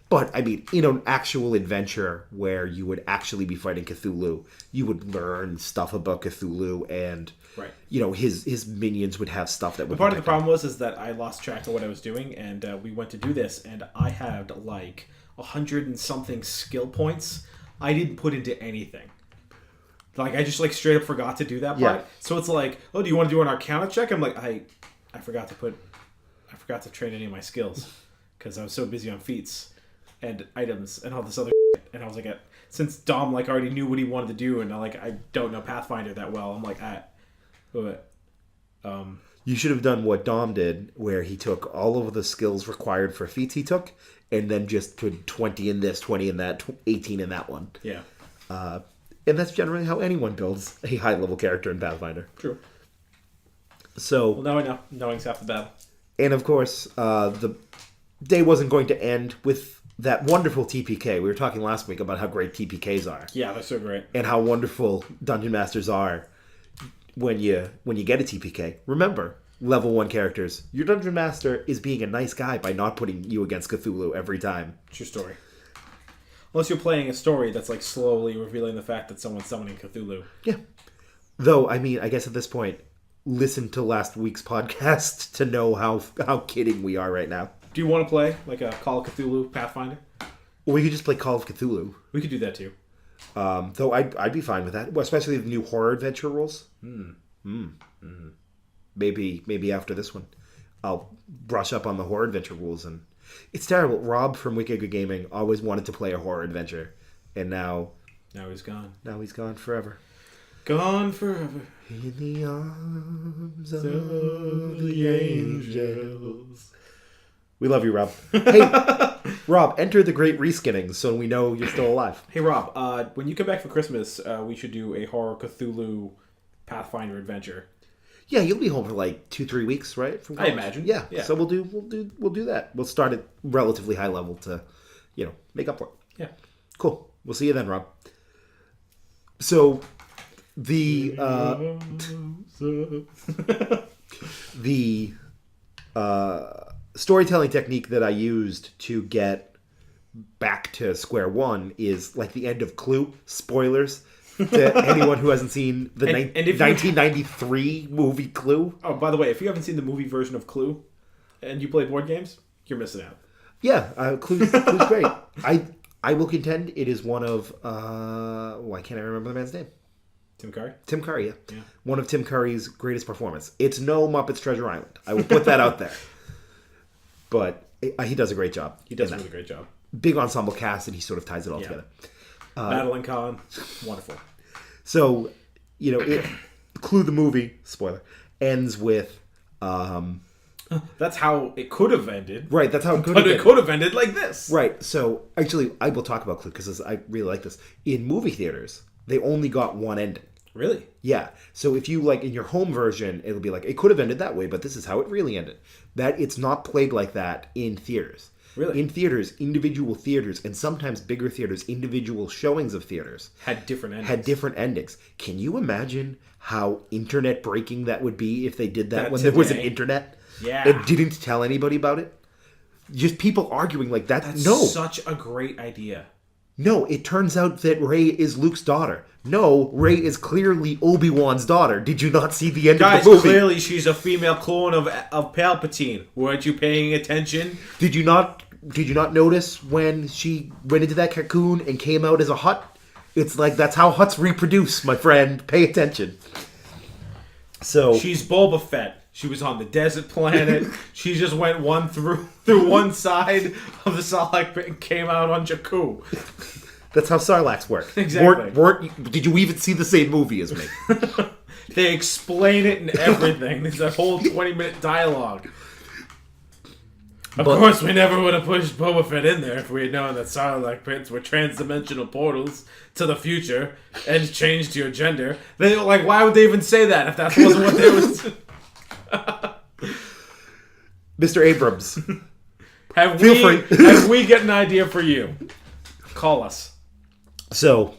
A: But, I mean, in an actual adventure where you would actually be fighting Cthulhu, you would learn stuff about Cthulhu, and
B: Right.
A: his minions would have stuff that would
B: Part of the
A: protect them.
B: problem was that I lost track of what I was doing, and we went to do this, and I had like 100 and something skill points I didn't put into anything. Like, I just like straight up forgot to do that part.
A: Yeah.
B: So it's like, oh, do you want to do an Arcana check? I'm like, I forgot to train any of my skills because I was so busy on feats and items and all this other shit. And I was like, since Dom like already knew what he wanted to do, and I don't know Pathfinder that well, I'm like,
A: You should have done what Dom did, where he took all of the skills required for feats he took, and then just put 20 in this, 20 in that, 18 in that one.
B: yeah,
A: And that's generally how anyone builds a high-level character in Pathfinder.
B: true.
A: So,
B: Well, now I know. Knowing's half the battle.
A: and of course, the day wasn't going to end with that wonderful TPK. We were talking last week about how great TPKs are,
B: Yeah, they're so great.
A: and how wonderful Dungeon Masters are when you get a TPK, remember, level 1 characters, your Dungeon Master is being a nice guy by not putting you against Cthulhu every time.
B: True story. Unless you're playing a story that's like slowly revealing the fact that someone's summoning Cthulhu.
A: Yeah. Though, I mean, I guess at this point, listen to last week's podcast to know how kidding we are right now.
B: Do you want to play like a Call of Cthulhu Pathfinder?
A: Or we could just play Call of Cthulhu.
B: We could do that too.
A: Though I'd be fine with that, well, especially the new horror adventure rules. Maybe after this one, I'll brush up on the horror adventure rules. And it's terrible. Rob from Wicked Good Gaming always wanted to play a horror adventure, and now
B: he's gone.
A: Now he's gone forever.
B: Gone forever.
A: In the arms of the angels. We love you, Rob. Hey, Rob, enter the great reskinning so we know you're still alive.
B: Hey, Rob, when you come back for Christmas, we should do a horror Cthulhu Pathfinder adventure.
A: Yeah, you'll be home for like 2-3 weeks, right? From
B: college. I imagine.
A: Yeah. So we'll do that. We'll start at relatively high level to, make up for it.
B: Yeah.
A: Cool. We'll see you then, Rob. So the storytelling technique that I used to get back to square one is like the end of Clue. Spoilers to anyone who hasn't seen the 1993 movie Clue.
B: Oh, by the way, if you haven't seen the movie version of Clue and you play board games, you're missing out.
A: Yeah, Clue's great. I will contend it is one of why can't I remember the man's name?
B: Tim Curry?
A: Tim Curry, yeah. One of Tim Curry's greatest performance. It's no Muppets Treasure Island. I will put that out there. But he does a great job.
B: He does a really great job.
A: Big ensemble cast, and he sort of ties it all together.
B: Madeline Kahn, wonderful.
A: So, Clue the movie, spoiler, ends with...
B: that's how it could have ended.
A: Right, that's how it could have ended.
B: But it could have ended like this.
A: Right, so actually, I will talk about Clue because I really like this. In movie theaters, they only got one ending.
B: Really?
A: Yeah. So if you in your home version, it'll be like, it could have ended that way, but this is how it really ended. That it's not played like that in theaters.
B: Really?
A: In theaters, individual theaters, and sometimes bigger theaters, individual showings of theaters
B: had different endings.
A: Can you imagine how internet breaking that would be if they did that when there was an internet?
B: Yeah.
A: It didn't tell anybody about it? Just people arguing like that.
B: That's
A: no.
B: such a great idea.
A: No, it turns out that Rey is Luke's daughter. No, Rey is clearly Obi-Wan's daughter. Did you not see the end of the movie?
B: Clearly she's a female clone of Palpatine. Weren't you paying attention?
A: Did you not notice when she went into that cocoon and came out as a Hutt? It's like that's how Hutts reproduce, my friend. Pay attention. So
B: she's Boba Fett. She was on the desert planet. She just went through one side of the Sarlacc pit and came out on Jakku.
A: That's how Sarlaccs work.
B: Exactly.
A: Did you even see the same movie as me?
B: They explain it and everything. There's a whole 20-minute dialogue. Of course, we never would have pushed Boba Fett in there if we had known that Sarlacc pits were trans-dimensional portals to the future and changed your gender. They why would they even say that if that wasn't what they was?
A: Mr. Abrams,
B: have we get an idea for you? Call us.
A: So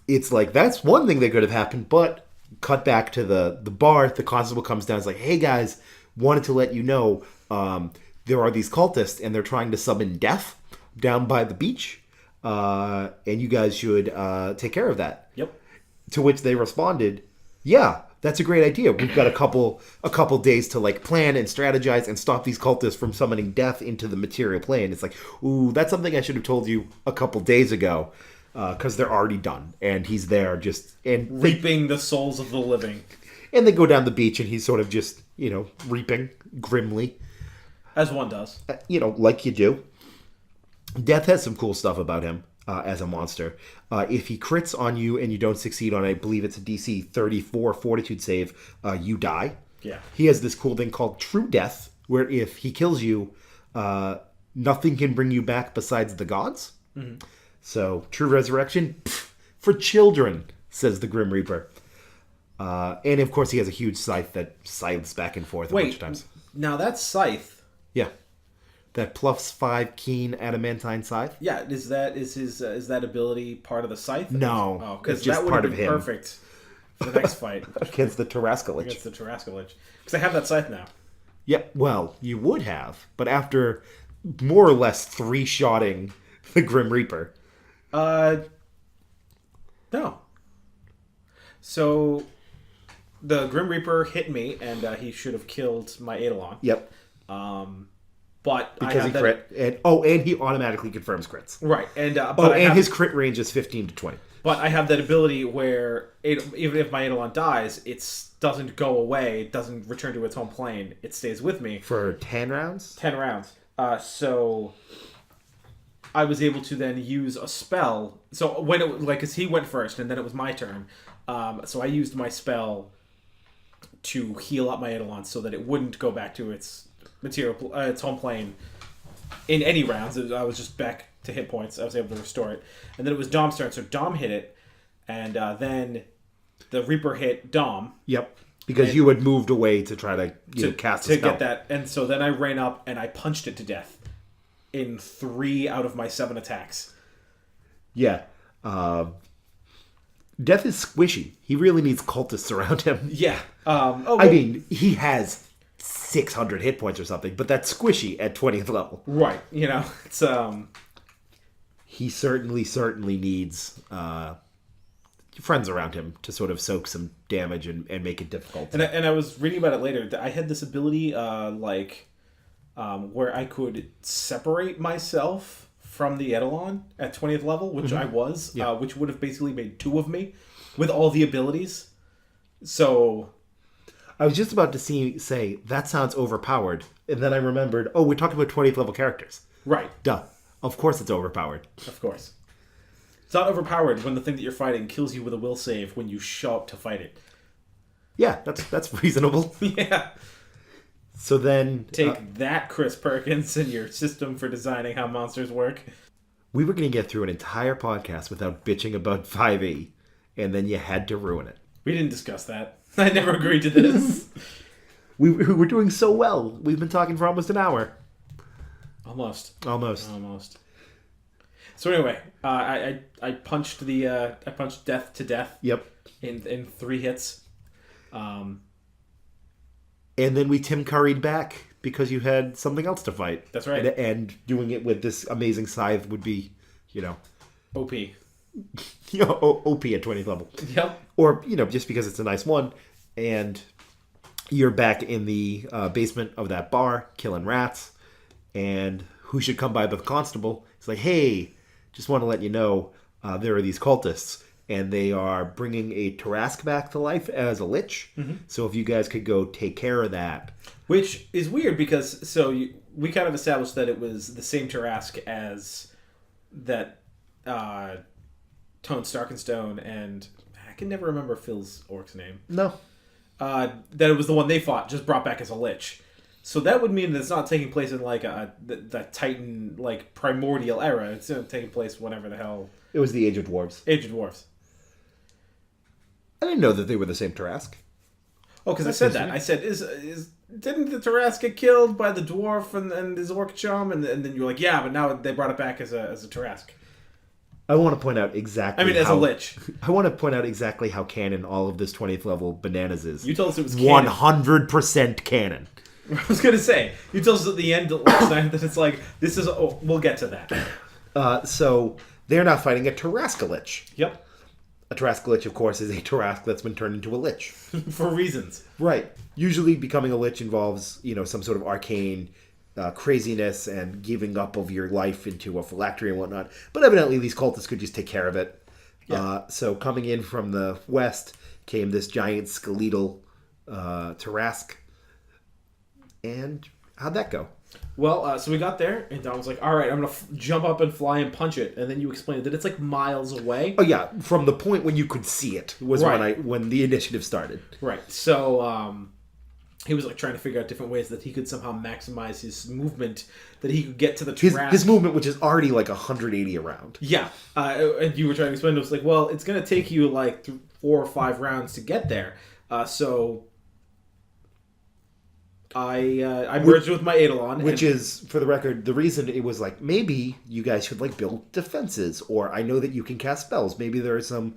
A: it's like that's one thing that could have happened, but cut back to the bar. The constable comes down. It's like, hey guys, wanted to let you know there are these cultists and they're trying to summon death down by the beach, and you guys should take care of that.
B: Yep.
A: To which they responded, yeah. That's a great idea. We've got a couple days to plan and strategize and stop these cultists from summoning death into the material plane. It's like, ooh, that's something I should have told you a couple days ago, because they're already done and he's there
B: reaping the souls of the living.
A: And they go down the beach and he's sort of just reaping grimly,
B: as one does.
A: Like you do. Death has some cool stuff about him. As a monster. If he crits on you and you don't succeed on, I believe it's a DC 34 fortitude save, you die.
B: Yeah.
A: He has this cool thing called True Death, where if he kills you, nothing can bring you back besides the gods. Mm-hmm. So, True Resurrection, for children, says the Grim Reaper. And of course he has a huge scythe that scythes back and forth a bunch of times.
B: Now that's scythe.
A: Yeah. That +5 keen adamantine scythe.
B: Yeah, is that ability part of the scythe?
A: No,
B: because
A: it's just
B: that would
A: part
B: have
A: of
B: been
A: him.
B: Perfect. for the next fight
A: against the Tarrasque Lich.
B: against the Tarrasque Lich. Because I have that scythe now.
A: Yeah, well, you would have, but after more or less three-shotting the Grim Reaper.
B: No. So the Grim Reaper hit me, and he should have killed my Eidolon.
A: Yep.
B: But
A: Because
B: I have
A: he
B: that,
A: crit. And he automatically confirms crits.
B: right, and but I
A: and
B: have,
A: his crit range is 15 to 20.
B: but I have that ability where even if my Eidolon dies, it doesn't go away. It doesn't return to its home plane. It stays with me
A: For 10 rounds?
B: 10 rounds. So I was able to then use a spell. So when it like, cause he went first, and then it was my turn. So I used my spell to heal up my Eidolon so that it wouldn't go back to its its home plane in any rounds. I was just back to hit points. I was able to restore it, and then it was Dom's turn. So Dom hit it, and then the Reaper hit Dom.
A: Yep. Because you had moved away to try to cast a
B: to
A: spell.
B: get that, and so then I ran up and I punched it to death in 3 out of my 7 attacks.
A: Yeah. Death is squishy. He really needs cultists around him.
B: Yeah.
A: I mean, he has 600 hit points or something, but that's squishy at 20th level.
B: right. You know, it's
A: He certainly needs friends around him to sort of soak some damage and make it difficult.
B: and I was reading about it later. I had this ability, where I could separate myself from the Eidolon at 20th level, which I was, which would have basically made 2 of me with all the abilities. So
A: I was just about to say, that sounds overpowered. And then I remembered, we're talking about 20th level characters.
B: right,
A: Duh. Of course it's overpowered.
B: of course, it's not overpowered when the thing that you're fighting kills you with a will save when you show up to fight it.
A: Yeah, that's reasonable.
B: Yeah.
A: So then...
B: Take that, Chris Perkins, and your system for designing how monsters work.
A: we were going to get through an entire podcast without bitching about 5e, and then you had to ruin it.
B: We didn't discuss that. I never agreed to this.
A: We were doing so well. We've been talking for almost an hour.
B: Almost. So anyway, I punched death to death.
A: Yep.
B: In 3 hits.
A: And then we Tim Curried back because you had something else to fight.
B: That's right.
A: And doing it with this amazing scythe would be,
B: OP.
A: OP at 20th level.
B: Yep.
A: Or, just because it's a nice one. And you're back in the basement of that bar, killing rats. And who should come by but the constable? It's like, hey, just want to let you know, there are these cultists. And they are bringing a Tarrasque back to life as a lich. Mm-hmm. So if you guys could go take care of that.
B: Which is weird because, we kind of established that it was the same Tarrasque as that Tone Starkenstone and... I can never remember Phil's orc's name.
A: No.
B: That it was the one they fought, just brought back as a lich. So that would mean that it's not taking place in the Titan primordial era. It's taking place whenever the hell.
A: It was the Age of Dwarves.
B: Age of Dwarves.
A: I didn't know that they were the same Tarrasque.
B: Oh, because I said that. I said, didn't the Tarrasque get killed by the dwarf and his orc chum? And then you were like, yeah, but now they brought it back as a Tarrasque.
A: I want to point out exactly
B: as a lich.
A: I want to point out exactly how canon all of this 20th level bananas is.
B: You told us it was canon.
A: 100% canon.
B: I was going to say, you told us at the end last time that it's like, this is... Oh, we'll get to that.
A: So, they're now fighting a Tarrasque Lich.
B: Yep.
A: A Tarrasque Lich, of course, is a Tarrasque that's been turned into a Lich.
B: For reasons.
A: Right. Usually becoming a Lich involves, some sort of arcane craziness and giving up of your life into a phylactery and whatnot. But evidently these cultists could just take care of it. Yeah. So coming in from the west came this giant skeletal Tarrasque. And how'd that go?
B: Well, so we got there, and Don was like, all right, I'm going to jump up and fly and punch it. And then you explained that it's miles away.
A: Oh, yeah. From the point when you could see it was
B: right.
A: when the initiative started.
B: Right. So he was trying to figure out different ways that he could somehow maximize his movement, that he could get to the Tarrasque.
A: His movement, which is already 180 around.
B: Yeah. And you were trying to explain to us, well, it's going to take you 4 or 5 rounds to get there. So... I merged with my Eidolon.
A: Which is, for the record, the reason it was maybe you guys should build defenses, or I know that you can cast spells. Maybe there are some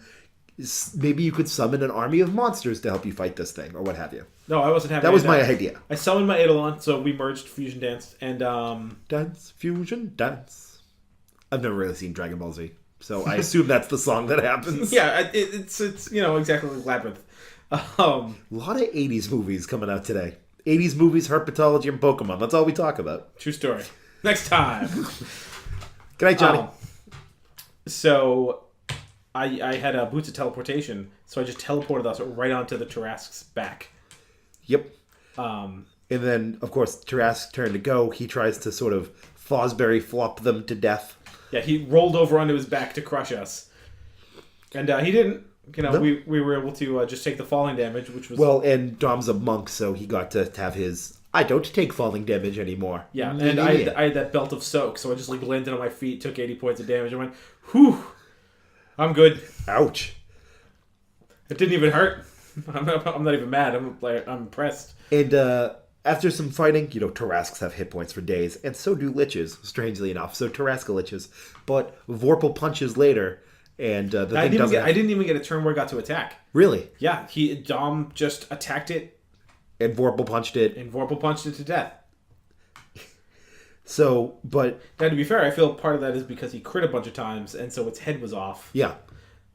A: maybe you could summon an army of monsters to help you fight this thing, or what have you.
B: No, I wasn't having
A: That was my idea.
B: I summoned my Eidolon, so we merged Fusion Dance, and
A: Dance, fusion, dance. I've never really seen Dragon Ball Z, so I assume that's the song that happens.
B: yeah, it's exactly like Labyrinth.
A: A lot of 80s movies coming out today. 80s movies, herpetology, and Pokemon. That's all we talk about.
B: True story. Next time.
A: Good night, Johnny.
B: So I had a Boots of Teleportation, so I just teleported us right onto the Tarrasque's back.
A: Yep. And then, of course, Tarrasque's turn to go. He tries to sort of Fosbury flop them to death.
B: Yeah, he rolled over onto his back to crush us. And he didn't.
A: Nope.
B: We were able to just take the falling damage, which was...
A: Well, and Dom's a monk, so he got to have his... I don't take falling damage anymore.
B: Yeah, and I had that belt of soak, so I just landed on my feet, took 80 points of damage, and went, whew, I'm good.
A: Ouch.
B: It didn't even hurt. I'm not even mad. I'm impressed.
A: And after some fighting, Tarrasques have hit points for days, and so do Liches, strangely enough. So Tarrasque Liches. But Vorpal punches later, and the thing doesn't...
B: I didn't even get a turn where it got to attack.
A: Really?
B: Yeah, Dom just attacked it.
A: And Vorpal punched it.
B: And Vorpal punched it to death.
A: So, but...
B: Now, to be fair, I feel part of that is because he crit a bunch of times, and so its head was off.
A: Yeah.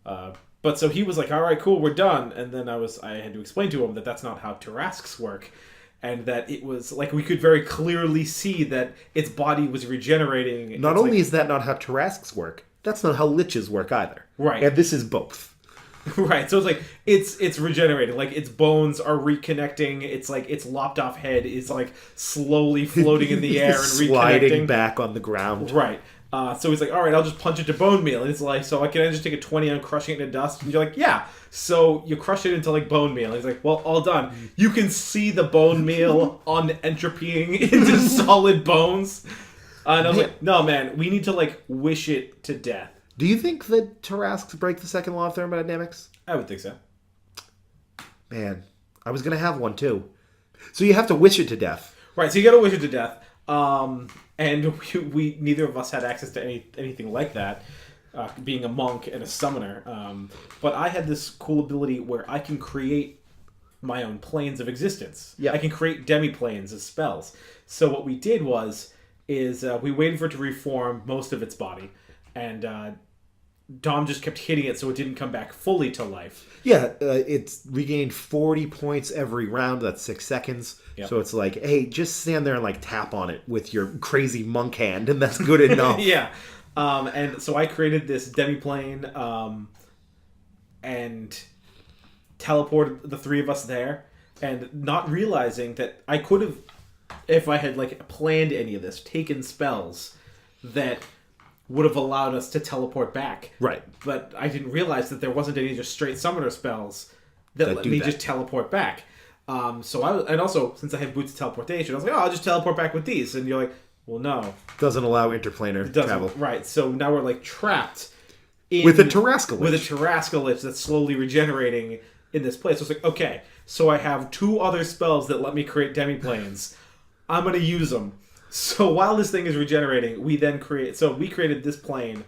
B: But so he was like, all right, cool, we're done. And then I had to explain to him that that's not how Tarrasques work. And that it was, like, we could very clearly see that its body was regenerating.
A: Not only is that not how Tarrasques work, that's not how Liches work either.
B: Right.
A: And this is both.
B: Right, so it's like it's regenerating, like its bones are reconnecting. It's like its lopped off head is like slowly floating in the air and
A: sliding back on the ground.
B: Right. So he's like, all right, I'll just punch it to bone meal. And it's like, so I can just take a 20 on crushing it into dust. And you're like, yeah. So you crush it into like bone meal. And he's like, well, all done. You can see the bone meal entropying into solid bones. And I was like, no, man, we need to like wish it to death.
A: Do you think that Tarrasques break the second law of thermodynamics?
B: I would think so.
A: Man, I was going to have one too. So you have to wish it to death.
B: Right, so you got to wish it to death. And we neither of us had access to anything like that, being a monk and a summoner. But I had this cool ability where I can create my own planes of existence.
A: Yeah.
B: I can create demi-planes as spells. So what we did is we waited for it to reform most of its body. And Dom just kept hitting it so it didn't come back fully to life.
A: Yeah, it's regained 40 points every round. That's 6 seconds. Yep. So it's like, hey, just stand there and like tap on it with your crazy monk hand, and that's good enough.
B: Yeah. And so I created this demi-plane and teleported the three of us there, and not realizing that I could have, if I had like planned any of this, taken spells that would have allowed us to teleport back.
A: Right.
B: But I didn't realize that there wasn't any just straight summoner spells that let me just teleport back. And also, since I have Boots of Teleportation, I was like, oh, I'll just teleport back with these. And you're like, well, no.
A: Doesn't allow interplanar travel.
B: Right. So now we're like trapped
A: with a Tarrasque Lich.
B: With a Tarrasque Lich that's slowly regenerating in this place. So it's like, okay, so I have 2 other spells that let me create demi-planes. I'm going to use them. So while this thing is regenerating, we created this plane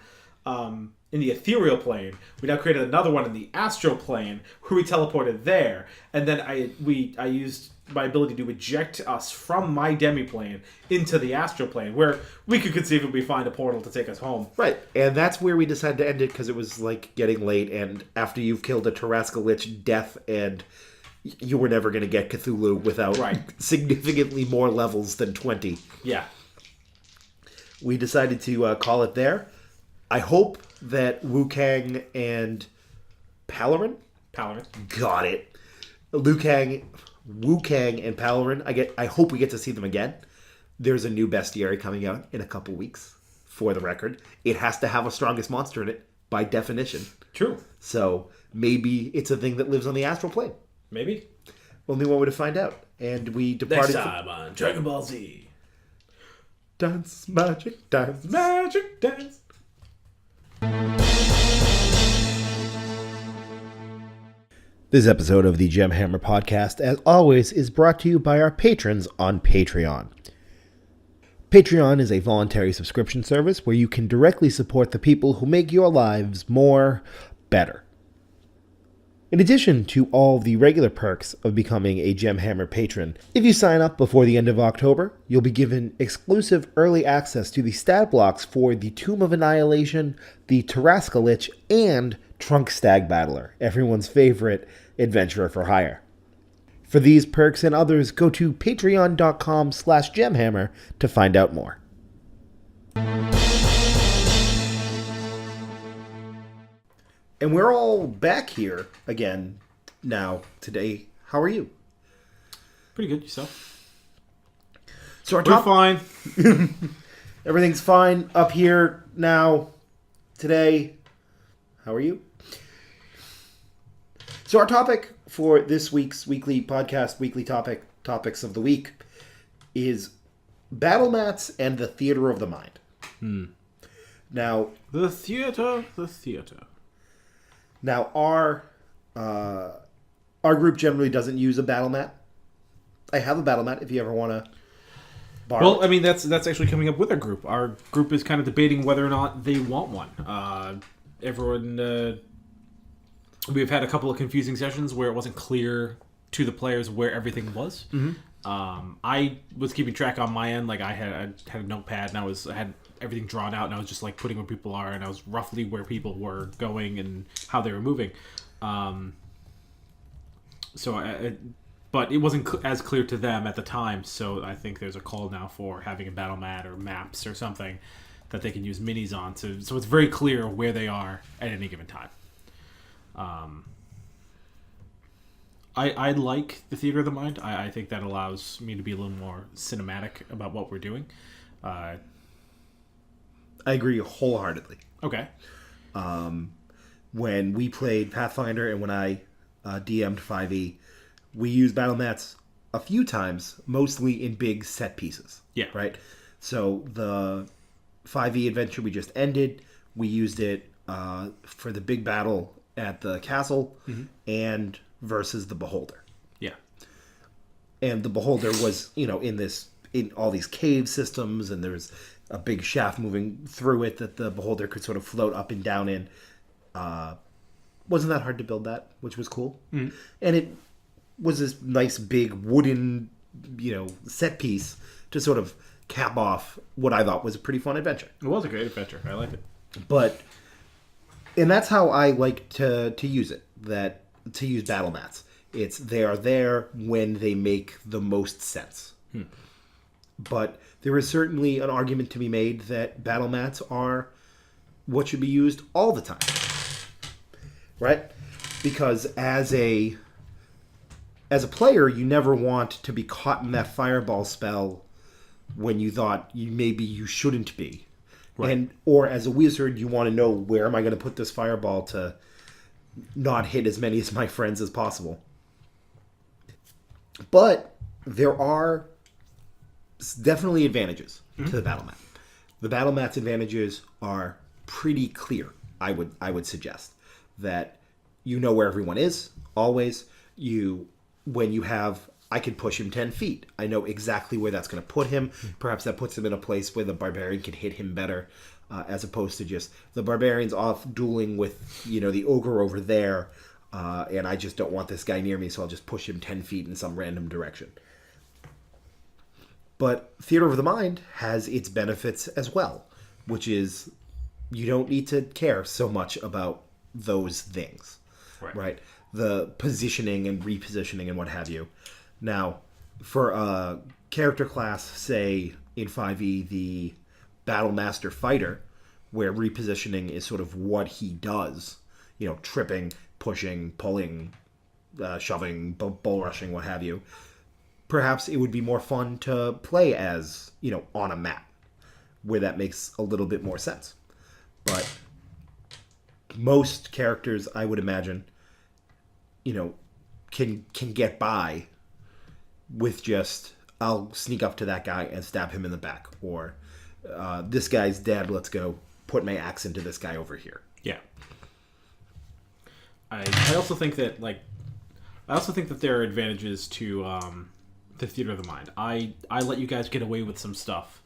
B: in the ethereal plane. We now created another one in the astral plane where we teleported there. And then I used my ability to eject us from my demi-plane into the astral plane where we could conceivably find a portal to take us home.
A: Right. And that's where we decided to end it because it was like getting late. And after you've killed a Tarrasque Lich, death and... you were never going to get Cthulhu without significantly more levels than 20.
B: Yeah.
A: We decided to call it there. I hope that Wu Kang and Palarin? Got it. Wu Kang and Palarin. I hope we get to see them again. There's a new bestiary coming out in a couple weeks, for the record. It has to have a strongest monster in it, by definition.
B: True.
A: So maybe it's a thing that lives on the astral plane.
B: Maybe.
A: Only one way to find out. And we departed...
B: Next time on Dragon Ball Z.
A: Dance, magic, dance.
B: Magic, dance.
A: This episode of the Gem Hammer Podcast, as always, is brought to you by our patrons on Patreon. Patreon is a voluntary subscription service where you can directly support the people who make your lives better. In addition to all the regular perks of becoming a Gemhammer patron, if you sign up before the end of October, you'll be given exclusive early access to the stat blocks for the Tomb of Annihilation, the Tarrasque Lich, and Trunk Stag Battler, everyone's favorite adventurer for hire. For these perks and others, go to patreon.com/gemhammer to find out more. And we're all back here again now today. How are you?
B: Pretty good, yourself?
A: So our
B: We're fine.
A: everything's fine up here now today. How are you? So our topic for this week's weekly podcast, topics of the week, is Battlemats and the Theater of the Mind. Now,
B: The theater.
A: Now, our group generally doesn't use a Battlemat. I have a Battlemat if you ever want to borrow.
B: Well, I mean, that's actually coming up with our group. Our group is kind of debating whether or not they want one. Everyone, we've had a couple of confusing sessions where it wasn't clear to the players where everything was. I was keeping track on my end. Like I had a notepad and I had everything drawn out, and I was just like putting where people are, and I was roughly where people were going and how they were moving. But it wasn't as clear to them at the time. So I think there's a call now for having a battle mat or maps or something that they can use minis on. So it's very clear where they are at any given time. I like the Theater of the Mind. I think that allows me to be a little more cinematic about what we're doing.
A: I agree wholeheartedly.
B: Okay.
A: When we played Pathfinder and when I DM'd 5e, we used Battlemats a few times, mostly in big set pieces.
B: Yeah.
A: Right? So the 5e adventure we just ended, we used it for the big battle at the castle and versus the Beholder.
B: Yeah.
A: And the Beholder was, in all these cave systems, and there's a big shaft moving through it that the Beholder could sort of float up and down in. Wasn't that hard to build that, which was cool. And it was this nice big wooden, set piece to sort of cap off what I thought was a pretty fun adventure.
B: It was a great adventure. I liked it.
A: And that's how I like to use it, to use Battlemats. They are there when they make the most sense. But there is certainly an argument to be made that Battlemats are what should be used all the time. Right? Because as a player, you never want to be caught in that fireball spell when you thought you shouldn't be. Right. Or as a wizard, you want to know, where am I going to put this fireball to not hit as many of my friends as possible. But there are definitely advantages to the Battlemat. The Battlemat's advantages are pretty clear. I would suggest that you know where everyone is always. I could push him 10 feet. I know exactly where that's going to put him. Perhaps that puts him in a place where the barbarian can hit him better, as opposed to just the barbarian's off dueling with, the ogre over there, and I just don't want this guy near me, so I'll just push him 10 feet in some random direction. But Theater of the Mind has its benefits as well, which is you don't need to care so much about those things, right? The positioning and repositioning and what have you. Now, for a character class, say in 5e, the Battle Master Fighter, where repositioning is sort of what he does, tripping, pushing, pulling, shoving, bull rushing, what have you, perhaps it would be more fun to play as, on a map, where that makes a little bit more sense. But most characters, I would imagine, can get by with just, I'll sneak up to that guy and stab him in the back, or this guy's dead, let's go put my axe into this guy over here.
B: Yeah. I also think that there are advantages to the Theater of the Mind. I let you guys get away with some stuff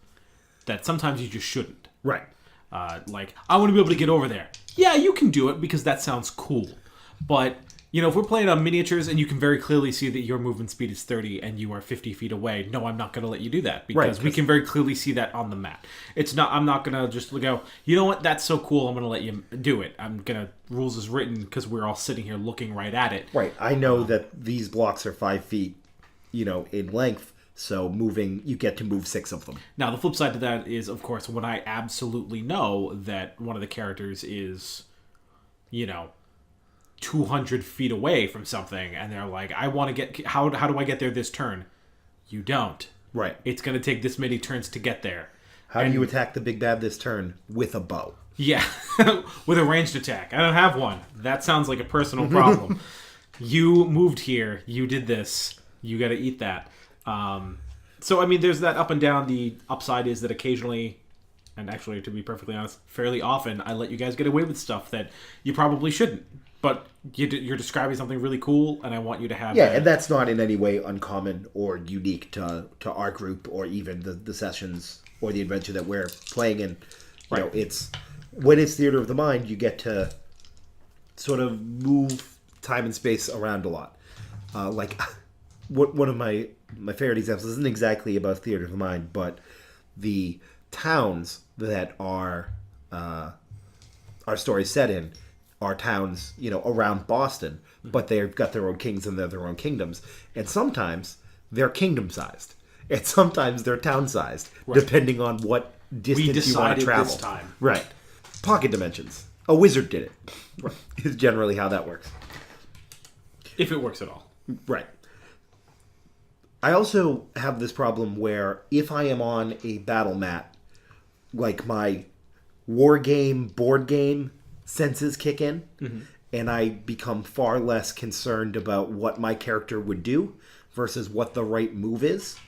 B: that sometimes you just shouldn't.
A: Right.
B: I want to be able to get over there. Yeah, you can do it because that sounds cool. But You know, if we're playing on miniatures and you can very clearly see that your movement speed is 30 and you are 50 feet away, no, I'm not going to let you do that because we can very clearly see that on the map. I'm not going to just go, you know what, that's so cool, I'm going to let you do it. I'm going to, rules is written because we're all sitting here looking right at it.
A: Right. I know that these blocks are 5 feet, in length, so you get to move 6 of them.
B: Now, the flip side to that is, of course, when I absolutely know that one of the characters is, 200 feet away from something, and they're like, I want to get... How do I get there this turn? You don't.
A: Right.
B: It's going to take this many turns to get there.
A: How do you attack the big bad this turn? With a bow.
B: Yeah. With a ranged attack. I don't have one. That sounds like a personal problem. You moved here. You did this. You got to eat that. So, I mean, there's that up and down. The upside is that occasionally... And actually, to be perfectly honest, fairly often, I let you guys get away with stuff that you probably shouldn't. But you're describing something really cool, and I want you to have...
A: Yeah, and that's not in any way uncommon or unique to our group or even the sessions or the adventure that we're playing in. It's... When it's Theater of the Mind, you get to sort of move time and space around a lot. One of my favorite examples isn't exactly about Theater of the Mind, but the towns that our story set in are towns, around Boston, but they've got their own kings and they're their own kingdoms. And sometimes they're kingdom-sized. And sometimes they're town-sized, depending on what distance you want to travel.
B: This time.
A: Right. Pocket dimensions. A wizard did it. Right. Is generally how that works.
B: If it works at all.
A: Right. I also have this problem where if I am on a battle mat, like my war game, board game senses kick in, and I become far less concerned about what my character would do versus what the right move is.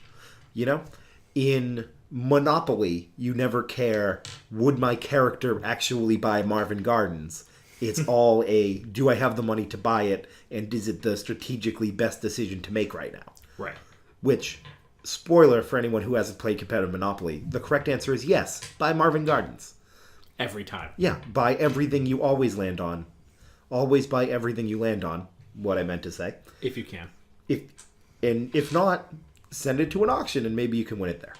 A: In Monopoly, you never care, would my character actually buy Marvin Gardens? It's all do I have the money to buy it, and is it the strategically best decision to make right now?
B: Right.
A: Which, spoiler for anyone who hasn't played competitive Monopoly, the correct answer is yes, buy Marvin Gardens.
B: Every time.
A: Yeah, buy everything you always land on. Always buy everything you land on, what I meant to say.
B: If you can.
A: If not, send it to an auction and maybe you can win it there.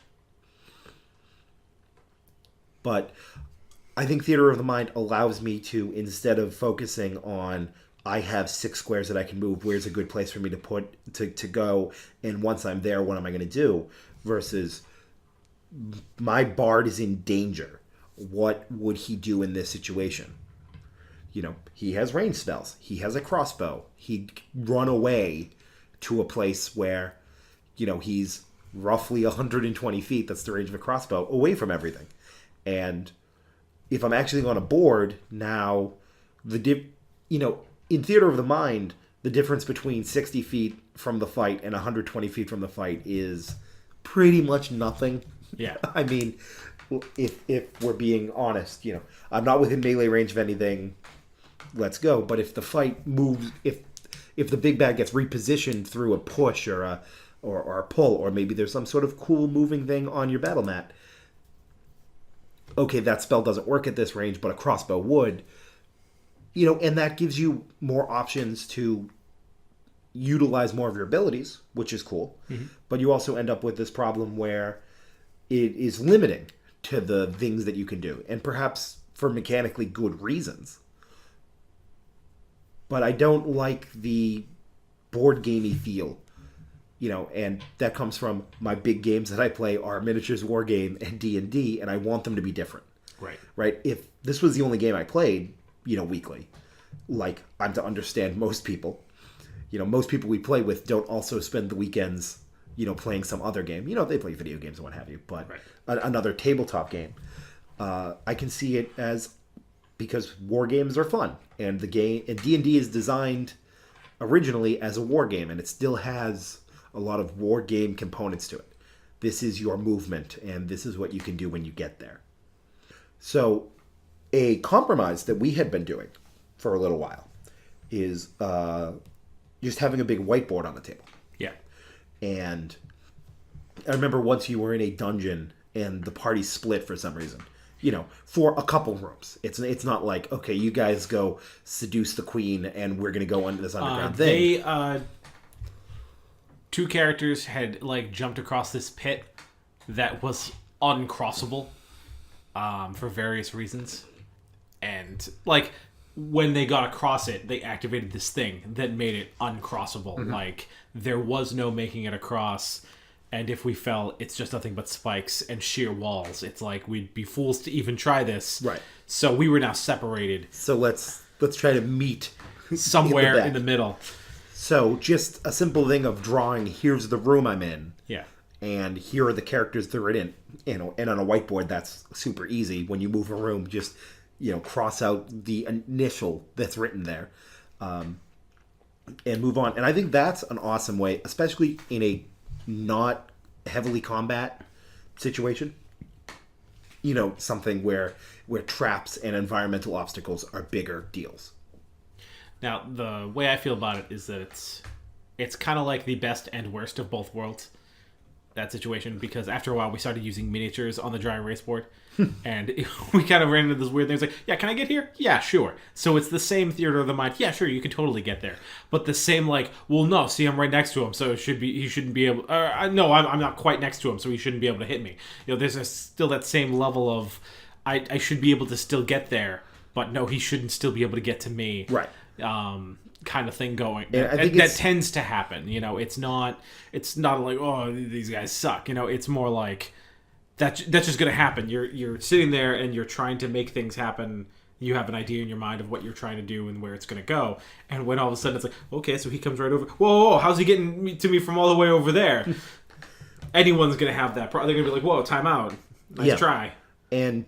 A: But I think Theater of the Mind allows me to, instead of focusing on I have 6 squares that I can move, where's a good place for me to go, and once I'm there, what am I going to do? Versus my bard is in danger. What would he do in this situation? He has range spells. He has a crossbow. He'd run away to a place where, he's roughly 120 feet, that's the range of a crossbow, away from everything. And if I'm actually on a board, now, in Theater of the Mind, the difference between 60 feet from the fight and 120 feet from the fight is pretty much nothing.
B: Yeah.
A: I mean, if we're being honest, I'm not within melee range of anything, let's go. But if the fight moves, if the big bad gets repositioned through a push or a pull, or maybe there's some sort of cool moving thing on your battle mat, okay, that spell doesn't work at this range, but a crossbow would. And that gives you more options to utilize more of your abilities, which is cool. Mm-hmm. But you also end up with this problem where it is limiting to the things that you can do, and perhaps for mechanically good reasons. But I don't like the board gamey feel, and that comes from my big games that I play are Miniatures War Game and D&D, and I want them to be different. Right? If this was the only game I played, weekly, like, I'm to understand most people. Most people we play with don't also spend the weekends, playing some other game. They play video games and what have you, but another tabletop game. I can see it as, because war games are fun, and D&D is designed originally as a war game, and it still has a lot of war game components to it. This is your movement, and this is what you can do when you get there. So, a compromise that we had been doing for a little while is just having a big whiteboard on the table.
B: Yeah.
A: And I remember once you were in a dungeon and the party split for some reason. for a couple rooms. It's not like, okay, you guys go seduce the queen and we're going to go under this underground thing.
E: Two characters had like jumped across this pit that was uncrossable for various reasons. And like when they got across it, they activated this thing that made it uncrossable. Mm-hmm. Like there was no making it across. And if we fell, it's just nothing but spikes and sheer walls. It's like we'd be fools to even try this.
A: Right.
E: So we were now separated.
A: So let's try to meet
E: somewhere in the middle.
A: So just a simple thing of drawing, here's the room I'm in.
E: Yeah.
A: And here are the characters that are in. And on a whiteboard, that's super easy. When you move a room, just, cross out the initial that's written there. And move on. And I think that's an awesome way, especially in a not heavily combat situation. Something where traps and environmental obstacles are bigger deals.
E: Now, the way I feel about it is that it's kind of like the best and worst of both worlds, that situation, because after a while we started using miniatures on the dry erase board, and we kind of ran into this weird thing. It's like, yeah, can I get here? Yeah, sure. So it's the same theater of the mind. Yeah, sure, you can totally get there. But the same, like, well, no, see, I'm right next to him, so he shouldn't be able... no, I'm not quite next to him, so he shouldn't be able to hit me. There's still that same level of, I should be able to still get there, but no, he shouldn't still be able to get to me.
A: Right.
E: Kind of thing going.
A: That
E: tends to happen. It's not like, oh, these guys suck. It's more like that's just going to happen. You're sitting there and you're trying to make things happen. You have an idea in your mind of what you're trying to do and where it's going to go. And when all of a sudden it's like, okay, so he comes right over. Whoa, how's he getting to me from all the way over there? Anyone's going to have that. They're going to be like, whoa, time out. Nice try.
A: And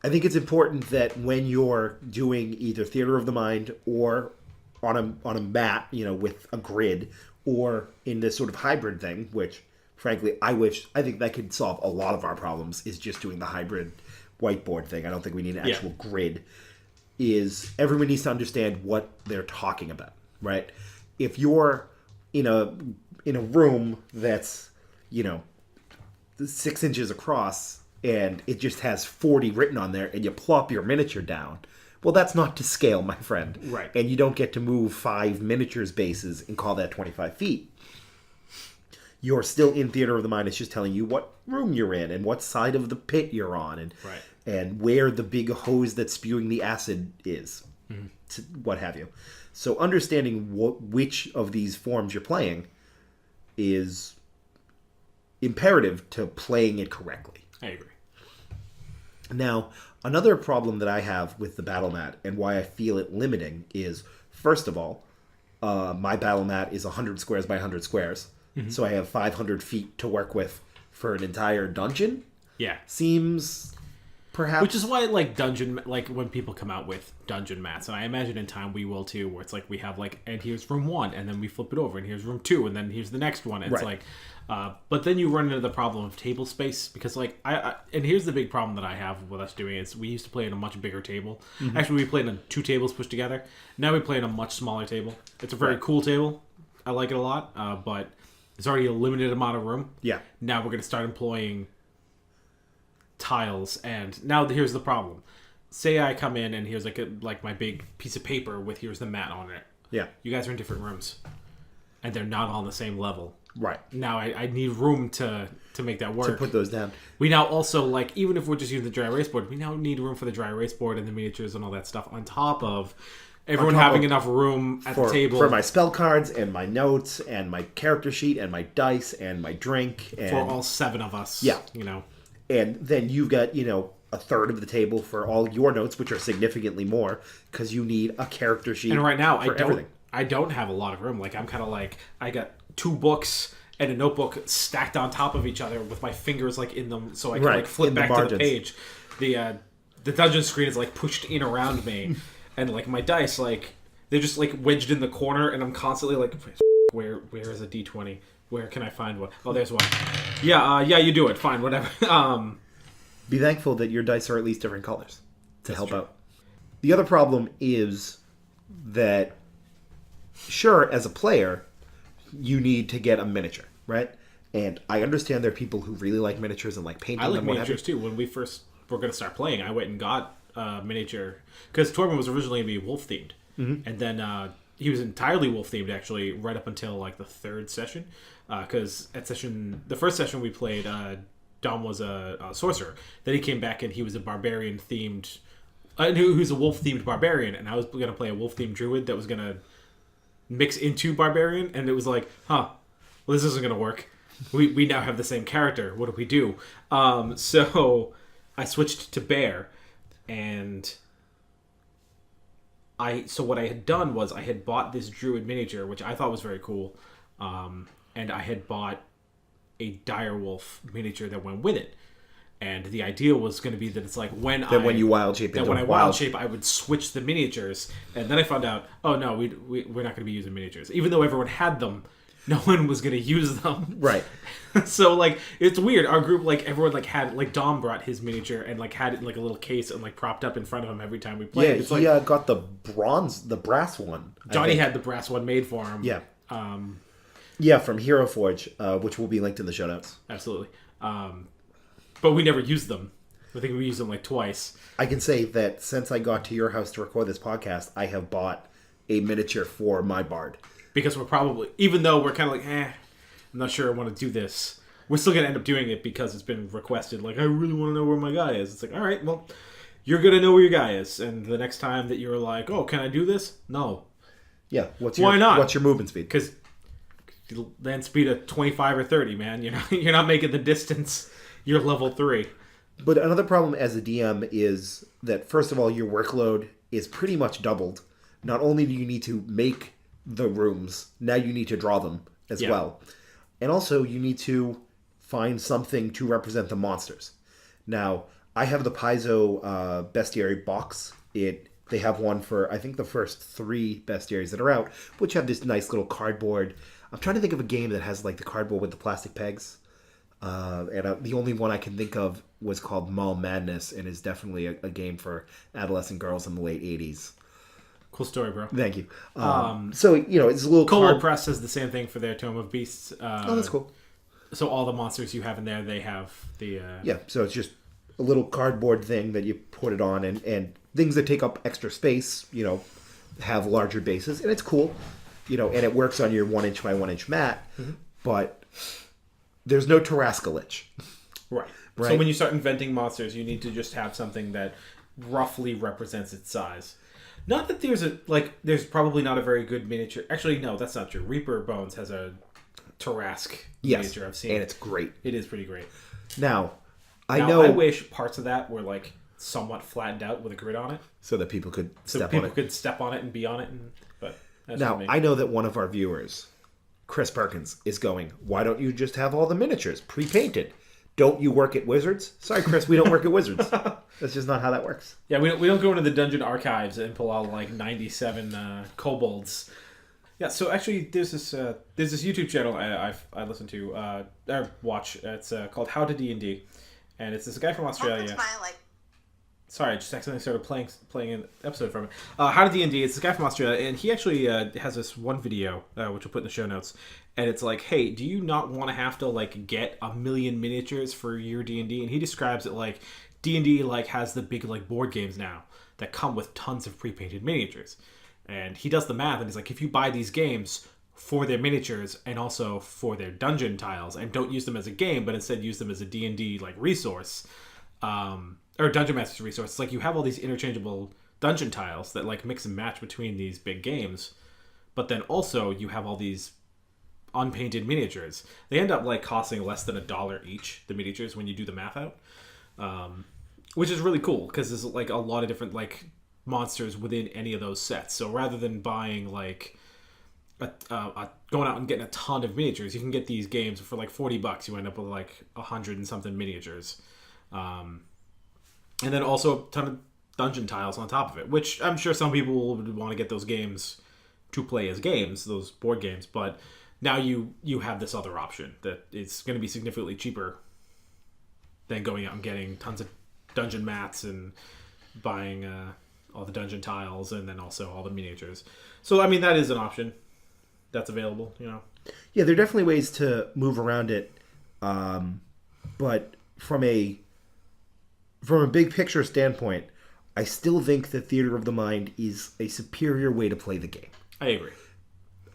A: I think it's important that when you're doing either theater of the mind or on a mat, with a grid, or in this sort of hybrid thing, which frankly I think that could solve a lot of our problems, is just doing the hybrid whiteboard thing. I don't think we need an actual grid. Is everyone needs to understand what they're talking about, right? If you're in a room that's 6 inches across, and it just has 40 written on there, and you plop your miniature down, well, that's not to scale, my friend.
E: Right.
A: And you don't get to move 5 miniatures bases and call that 25 feet. You're still in theater of the mind. It's just telling you what room you're in and what side of the pit you're on, and where the big hose that's spewing the acid is, what have you. So understanding which of these forms you're playing is imperative to playing it correctly.
E: I agree.
A: Now, another problem that I have with the Battlemat and why I feel it limiting is, first of all, my Battlemat is 100 squares by 100 squares. Mm-hmm. So I have 500 feet to work with for an entire dungeon.
E: Yeah.
A: Seems perhaps...
E: Which is why, like when people come out with dungeon mats, and I imagine in time we will too, where it's like we have and here's room 1, and then we flip it over, and here's room 2, and then here's the next one. And it's like... but then you run into the problem of table space, because and here's the big problem that I have with us doing is we used to play on a much bigger table. Mm-hmm. Actually, we played on 2 tables pushed together. Now we play on a much smaller table. It's a very cool table. I like it a lot, but there's already a limited amount of room.
A: Yeah.
E: Now we're going to start employing tiles, and now here's the problem. Say I come in and here's my big piece of paper with here's the mat on it.
A: Yeah.
E: You guys are in different rooms, and they're not on the same level.
A: Right.
E: Now I need room to make that work.
A: To put those down.
E: We now also, even if we're just using the dry erase board, we now need room for the dry erase board and the miniatures and all that stuff, on top of everyone having enough room at the table.
A: For my spell cards and my notes and my character sheet and my dice and my drink. And,
E: for all 7 of us.
A: Yeah.
E: And
A: then you've got, a third of the table for all your notes, which are significantly more, because you need a character sheet.
E: And right now,
A: everything.
E: I don't have a lot of room. I'm kind of I got 2 books and a notebook stacked on top of each other with my fingers in them, so I can flip back to the page. The dungeon screen is pushed in around me, and my dice they're just wedged in the corner, and I'm constantly where is a D20? Where can I find one? Oh, there's one. Yeah, you do it. Fine, whatever.
A: Be thankful that your dice are at least different colors to help out. The other problem is that, sure, as a player, you need to get a miniature, right? And I understand there are people who really like miniatures and like painting them.
E: I like miniatures too. When we first we're going to start playing, I went and got miniature, because Torben was originally going to be wolf themed, and then he was entirely wolf themed actually right up until like the third session, because the first session we played, Dom was a sorcerer. Then he came back and he was a barbarian themed. Who's a wolf themed barbarian, and I was going to play a wolf themed druid that was going to mix into barbarian, and it was like, well, this isn't going to work. We now have the same character. What do we do? So I switched to bear, and what I had done was I had bought this druid miniature, which I thought was very cool, and I had bought a direwolf miniature that went with it. And the idea was going to be that it's like when you wild shape, I would switch the miniatures, and then I found out, oh no, we're not going to be using miniatures, even though everyone had them. No one was going to use them.
A: Right.
E: So, like, it's weird. Our group, like, everyone, like, had, like, Dom brought his miniature and, like, had it in, like, a little case and, like, propped up in front of him every time we played.
A: Yeah,
E: it's
A: he
E: like,
A: got the brass one.
E: Johnny had the brass one made for him.
A: Yeah. Yeah, from Hero Forge, which will be linked in the show notes.
E: Absolutely. But we never used them. I think we used them, like, twice.
A: I can say that since I got to your house to record this podcast, I have bought a miniature for my bard.
E: Because we're probably, even though we're kind of like, I'm not sure I want to do this, we're still going to end up doing it because it's been requested. Like, I really want to know where my guy is. It's like, all right, well, you're going to know where your guy is. And the next time that you're like, oh, can I do this? No.
A: Yeah.
E: Why not?
A: What's your movement speed?
E: Because land speed of 25 or 30, man. You're not making the distance. You're level 3.
A: But another problem as a DM is that, first of all, your workload is pretty much doubled. Not only do you need to make the rooms, now you need to draw them as well, and also you need to find something to represent the monsters. Now I have the Paizo bestiary box. They have one for I think the first 3 bestiaries that are out, which have this nice little cardboard. I'm trying to think of a game that has like the cardboard with the plastic pegs, and the only one I can think of was called Mall Madness, and is definitely a game for adolescent girls in the late 80s.
E: Cool story, bro.
A: Thank you. So, it's a little...
E: Colo Press does the same thing for their Tome of Beasts.
A: Oh, that's cool.
E: So all the monsters you have in there, they have the...
A: Yeah, so it's just a little cardboard thing that you put it on, and things that take up extra space, have larger bases, and it's cool. And it works on your 1-inch by 1-inch mat, but there's no Tarrasque Lich.
E: Right. So when you start inventing monsters, you need to just have something that roughly represents its size. Not that there's probably not a very good miniature. Actually, no, that's not true. Reaper Bones has a Tarrasque miniature I've seen.
A: And it's great.
E: It is pretty great.
A: Now,
E: I wish parts of that were like somewhat flattened out with a grid on it.
A: So that people could step on it.
E: So people could step on it and be on it. But that's
A: now, I know that one of our viewers, Chris Perkins, is going, why don't you just have all the miniatures pre-painted? Don't you work at Wizards? Sorry, Chris, we don't work at Wizards. That's just not how that works.
E: Yeah, we don't go into the dungeon archives and pull out like 97 kobolds. Yeah, so actually, there's this YouTube channel I listen to or watch. It's called How to D&D, and it's this guy from Australia. Sorry, I just accidentally started playing an episode from it. How to D&D. It's this guy from Australia, and he actually has this one video, which we'll put in the show notes. And it's like, hey, do you not want to have to like get 1 million miniatures for your D&D? And he describes it like D&D like has the big like board games now that come with tons of pre-painted miniatures. And he does the math, and he's like, if you buy these games for their miniatures and also for their dungeon tiles, and don't use them as a game, but instead use them as a D&D like resource, or Dungeon Master's resource. It's like you have all these interchangeable dungeon tiles that like mix and match between these big games, but then also you have all these unpainted miniatures. They end up like costing less than $1 each, the miniatures, when you do the math out, which is really cool because there's like a lot of different like monsters within any of those sets. So rather than buying like going out and getting a ton of miniatures, you can get these games for like $40. You end up with like 100 and something miniatures. And then also a ton of dungeon tiles on top of it, which I'm sure some people would want to get those games to play as games, those board games, but now you have this other option that it's going to be significantly cheaper than going out and getting tons of dungeon mats and buying all the dungeon tiles and then also all the miniatures. So, I mean, that is an option that's available,
A: Yeah, there are definitely ways to move around it, but from from a big picture standpoint, I still think that Theater of the Mind is a superior way to play the game.
B: I agree.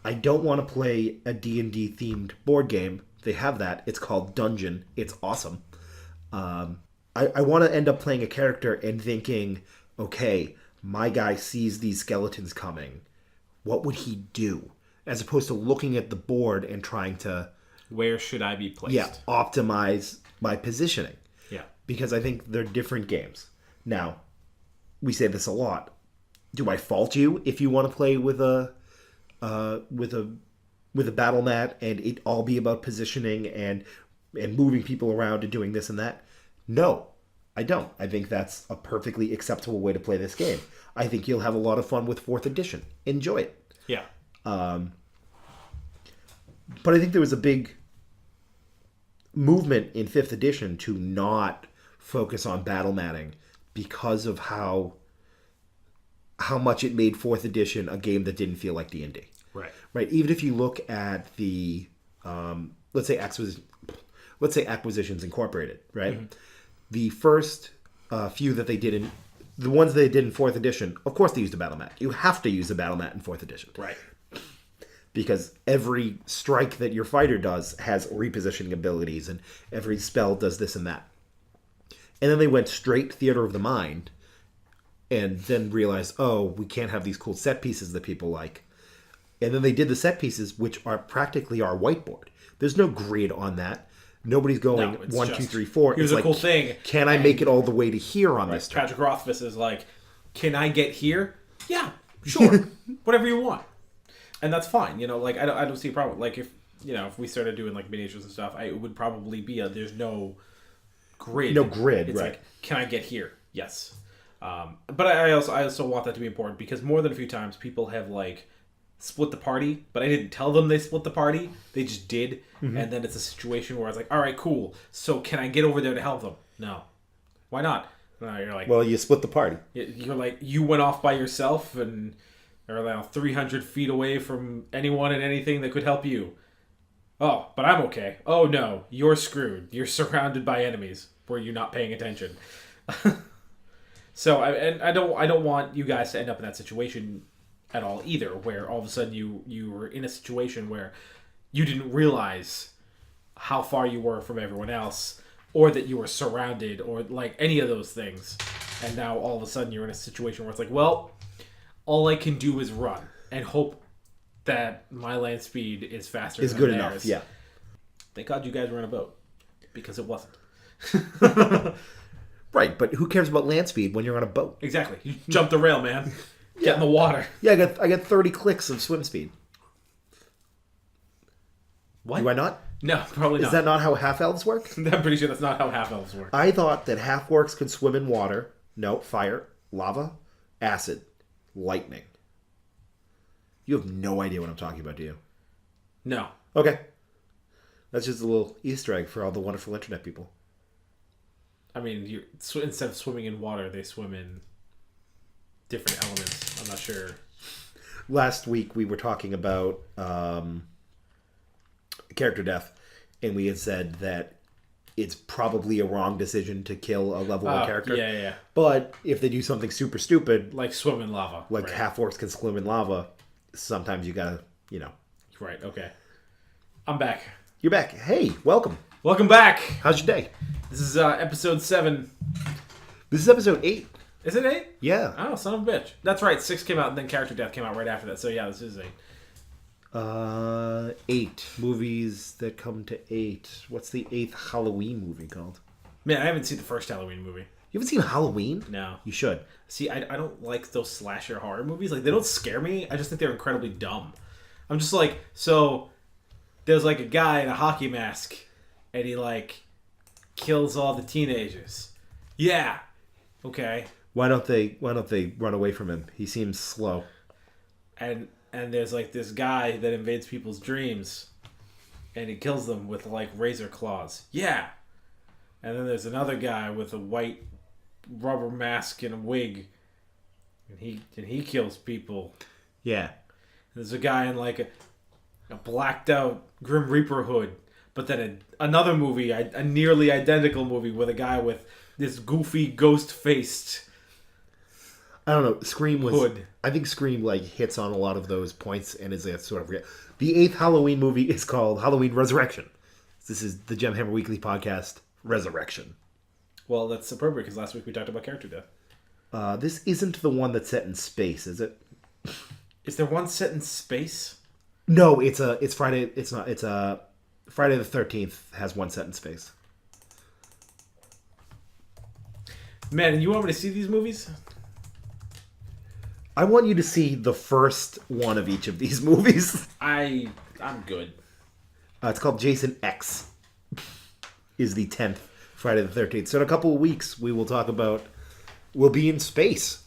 A: I don't want to play a D&D themed board game. They have that. It's called Dungeon. It's awesome. I want to end up playing a character and thinking, okay, my guy sees these skeletons coming. What would he do? As opposed to looking at the board and trying to...
B: Where should I be placed?
A: Optimize my positioning.
B: Yeah.
A: Because I think they're different games. Now, we say this a lot. Do I fault you if you want to play with a battle mat and it all be about positioning and moving people around and doing this and that? No, I don't. I think that's a perfectly acceptable way to play this game. I think you'll have a lot of fun with 4th edition. Enjoy it.
B: Yeah.
A: But I think there was a big movement in 5th edition to not focus on battle matting because of how much it made 4th edition a game that didn't feel like D&D.
B: Right.
A: Right. Even if you look at the let's say Acquisitions Incorporated, right? Mm-hmm. The first few that they did in the ones they did in 4th edition, of course they used a battle mat. You have to use a battle mat in 4th edition.
B: Right.
A: Because every strike that your fighter does has repositioning abilities, and every spell does this and that. And then they went straight Theater of the Mind, and then realized, oh, we can't have these cool set pieces that people like. And then they did the set pieces, which are practically our whiteboard. There's no grid on that. Nobody's going 1, 2, 3, 4.
B: Here's a cool thing.
A: Can I make it all the way to here on this turn?
B: Patrick Rothfuss is like, can I get here? Yeah, sure. Whatever you want. And that's fine. Like, I don't see a problem. Like, if we started doing, like, miniatures and stuff, it would probably be there's no grid.
A: No grid,
B: it's
A: right.
B: Like, can I get here? Yes. But I also want that to be important because more than a few times people have, like, split the party, but I didn't tell them they split the party. They just did. Mm-hmm. And then it's a situation where I was like, all right, cool. So can I get over there to help them? No. Why not? You're like,
A: well, you split the party.
B: You're like, you went off by yourself and are now 300 feet away from anyone and anything that could help you. Oh, but I'm okay. Oh no, you're screwed. You're surrounded by enemies where you're not paying attention. So I don't want you guys to end up in that situation at all either, where all of a sudden you were in a situation where you didn't realize how far you were from everyone else, or that you were surrounded, or like any of those things, and now all of a sudden you're in a situation where it's like, well, all I can do is run and hope that my land speed is faster
A: is
B: than
A: good
B: theirs.
A: enough. Yeah.
B: Thank God you guys were on a boat, because it wasn't.
A: Right, but who cares about land speed when you're on a boat?
B: Exactly. You jump the rail, man. Get in the water.
A: Yeah, I got 30 clicks of swim speed.
B: What?
A: Do I not?
B: No, probably not.
A: Is that not how half-elves work?
B: I'm pretty sure that's not how half-elves work.
A: I thought that half-orcs could swim in water. No, fire, lava, acid, lightning. You have no idea what I'm talking about, do you?
B: No.
A: Okay. That's just a little Easter egg for all the wonderful internet people.
B: I mean, instead of swimming in water, they swim in different elements. I'm not sure.
A: Last week we were talking about character death, and we had said that it's probably a wrong decision to kill a level 1 character.
B: Yeah.
A: But if they do something super stupid,
B: like swim in lava,
A: like
B: right.
A: half-orcs can swim in lava, sometimes you gotta,
B: Right, okay. I'm back.
A: You're back. Hey, welcome.
B: Welcome back.
A: How's your day?
B: This is episode 7.
A: This is episode 8.
B: Is it 8?
A: Yeah.
B: Oh, son of a bitch. That's right, 6 came out, and then character death came out right after that. So yeah, this is 8.
A: 8 movies that come to 8. What's the 8th Halloween movie called?
B: Man, I haven't seen the first Halloween movie.
A: You haven't seen Halloween?
B: No.
A: You should.
B: See, I don't like those slasher horror movies. Like, they don't scare me. I just think they're incredibly dumb. I'm just like, so there's like a guy in a hockey mask, and he like kills all the teenagers. Yeah. Okay.
A: Why don't they run away from him? He seems slow.
B: And there's like this guy that invades people's dreams, and he kills them with like razor claws. Yeah. And then there's another guy with a white rubber mask and a wig, and he kills people.
A: Yeah.
B: There's a guy in like a blacked out Grim Reaper hood, but then another movie, a nearly identical movie with a guy with this goofy ghost-faced
A: I don't know. Scream was.
B: hood.
A: I think Scream like hits on a lot of those points and is a sort of. The 8th Halloween movie is called Halloween Resurrection. This is the Gemhammer Weekly podcast, Resurrection.
B: Well, that's appropriate because last week we talked about character death.
A: This isn't the one that's set in space, is it?
B: Is there one set in space?
A: No, it's Friday. It's not. It's Friday the 13th has one set in space.
B: Man, and you want me to see these movies?
A: I want you to see the first one of each of these movies.
B: I'm good.
A: It's called Jason X. Is the 10th Friday the 13th. So in a couple of weeks, we will talk about. We'll be in space.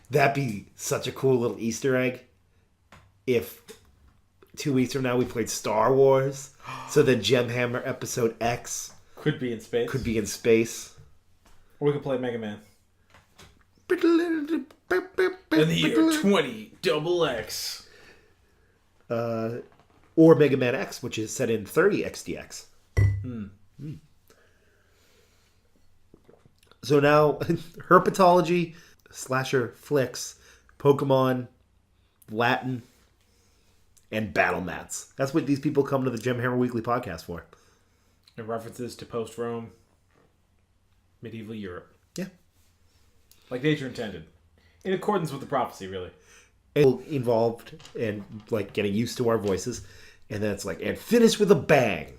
A: That'd be such a cool little Easter egg. If 2 weeks from now we played Star Wars, so then Gemhammer Episode X
B: Could be in space.
A: could be in space.
B: Or we could play Mega Man. In the year 20XX.
A: Or Mega Man X, which is set in 30 XDX. So now, herpetology, slasher flicks, Pokemon, Latin, and Battlemats. That's what these people come to the Gemhammer Weekly podcast for.
B: And references to post-Rome, medieval Europe.
A: Yeah.
B: Like nature intended. In accordance with the prophecy, really.
A: And involved and like getting used to our voices. And then it's like, and finish with a bang.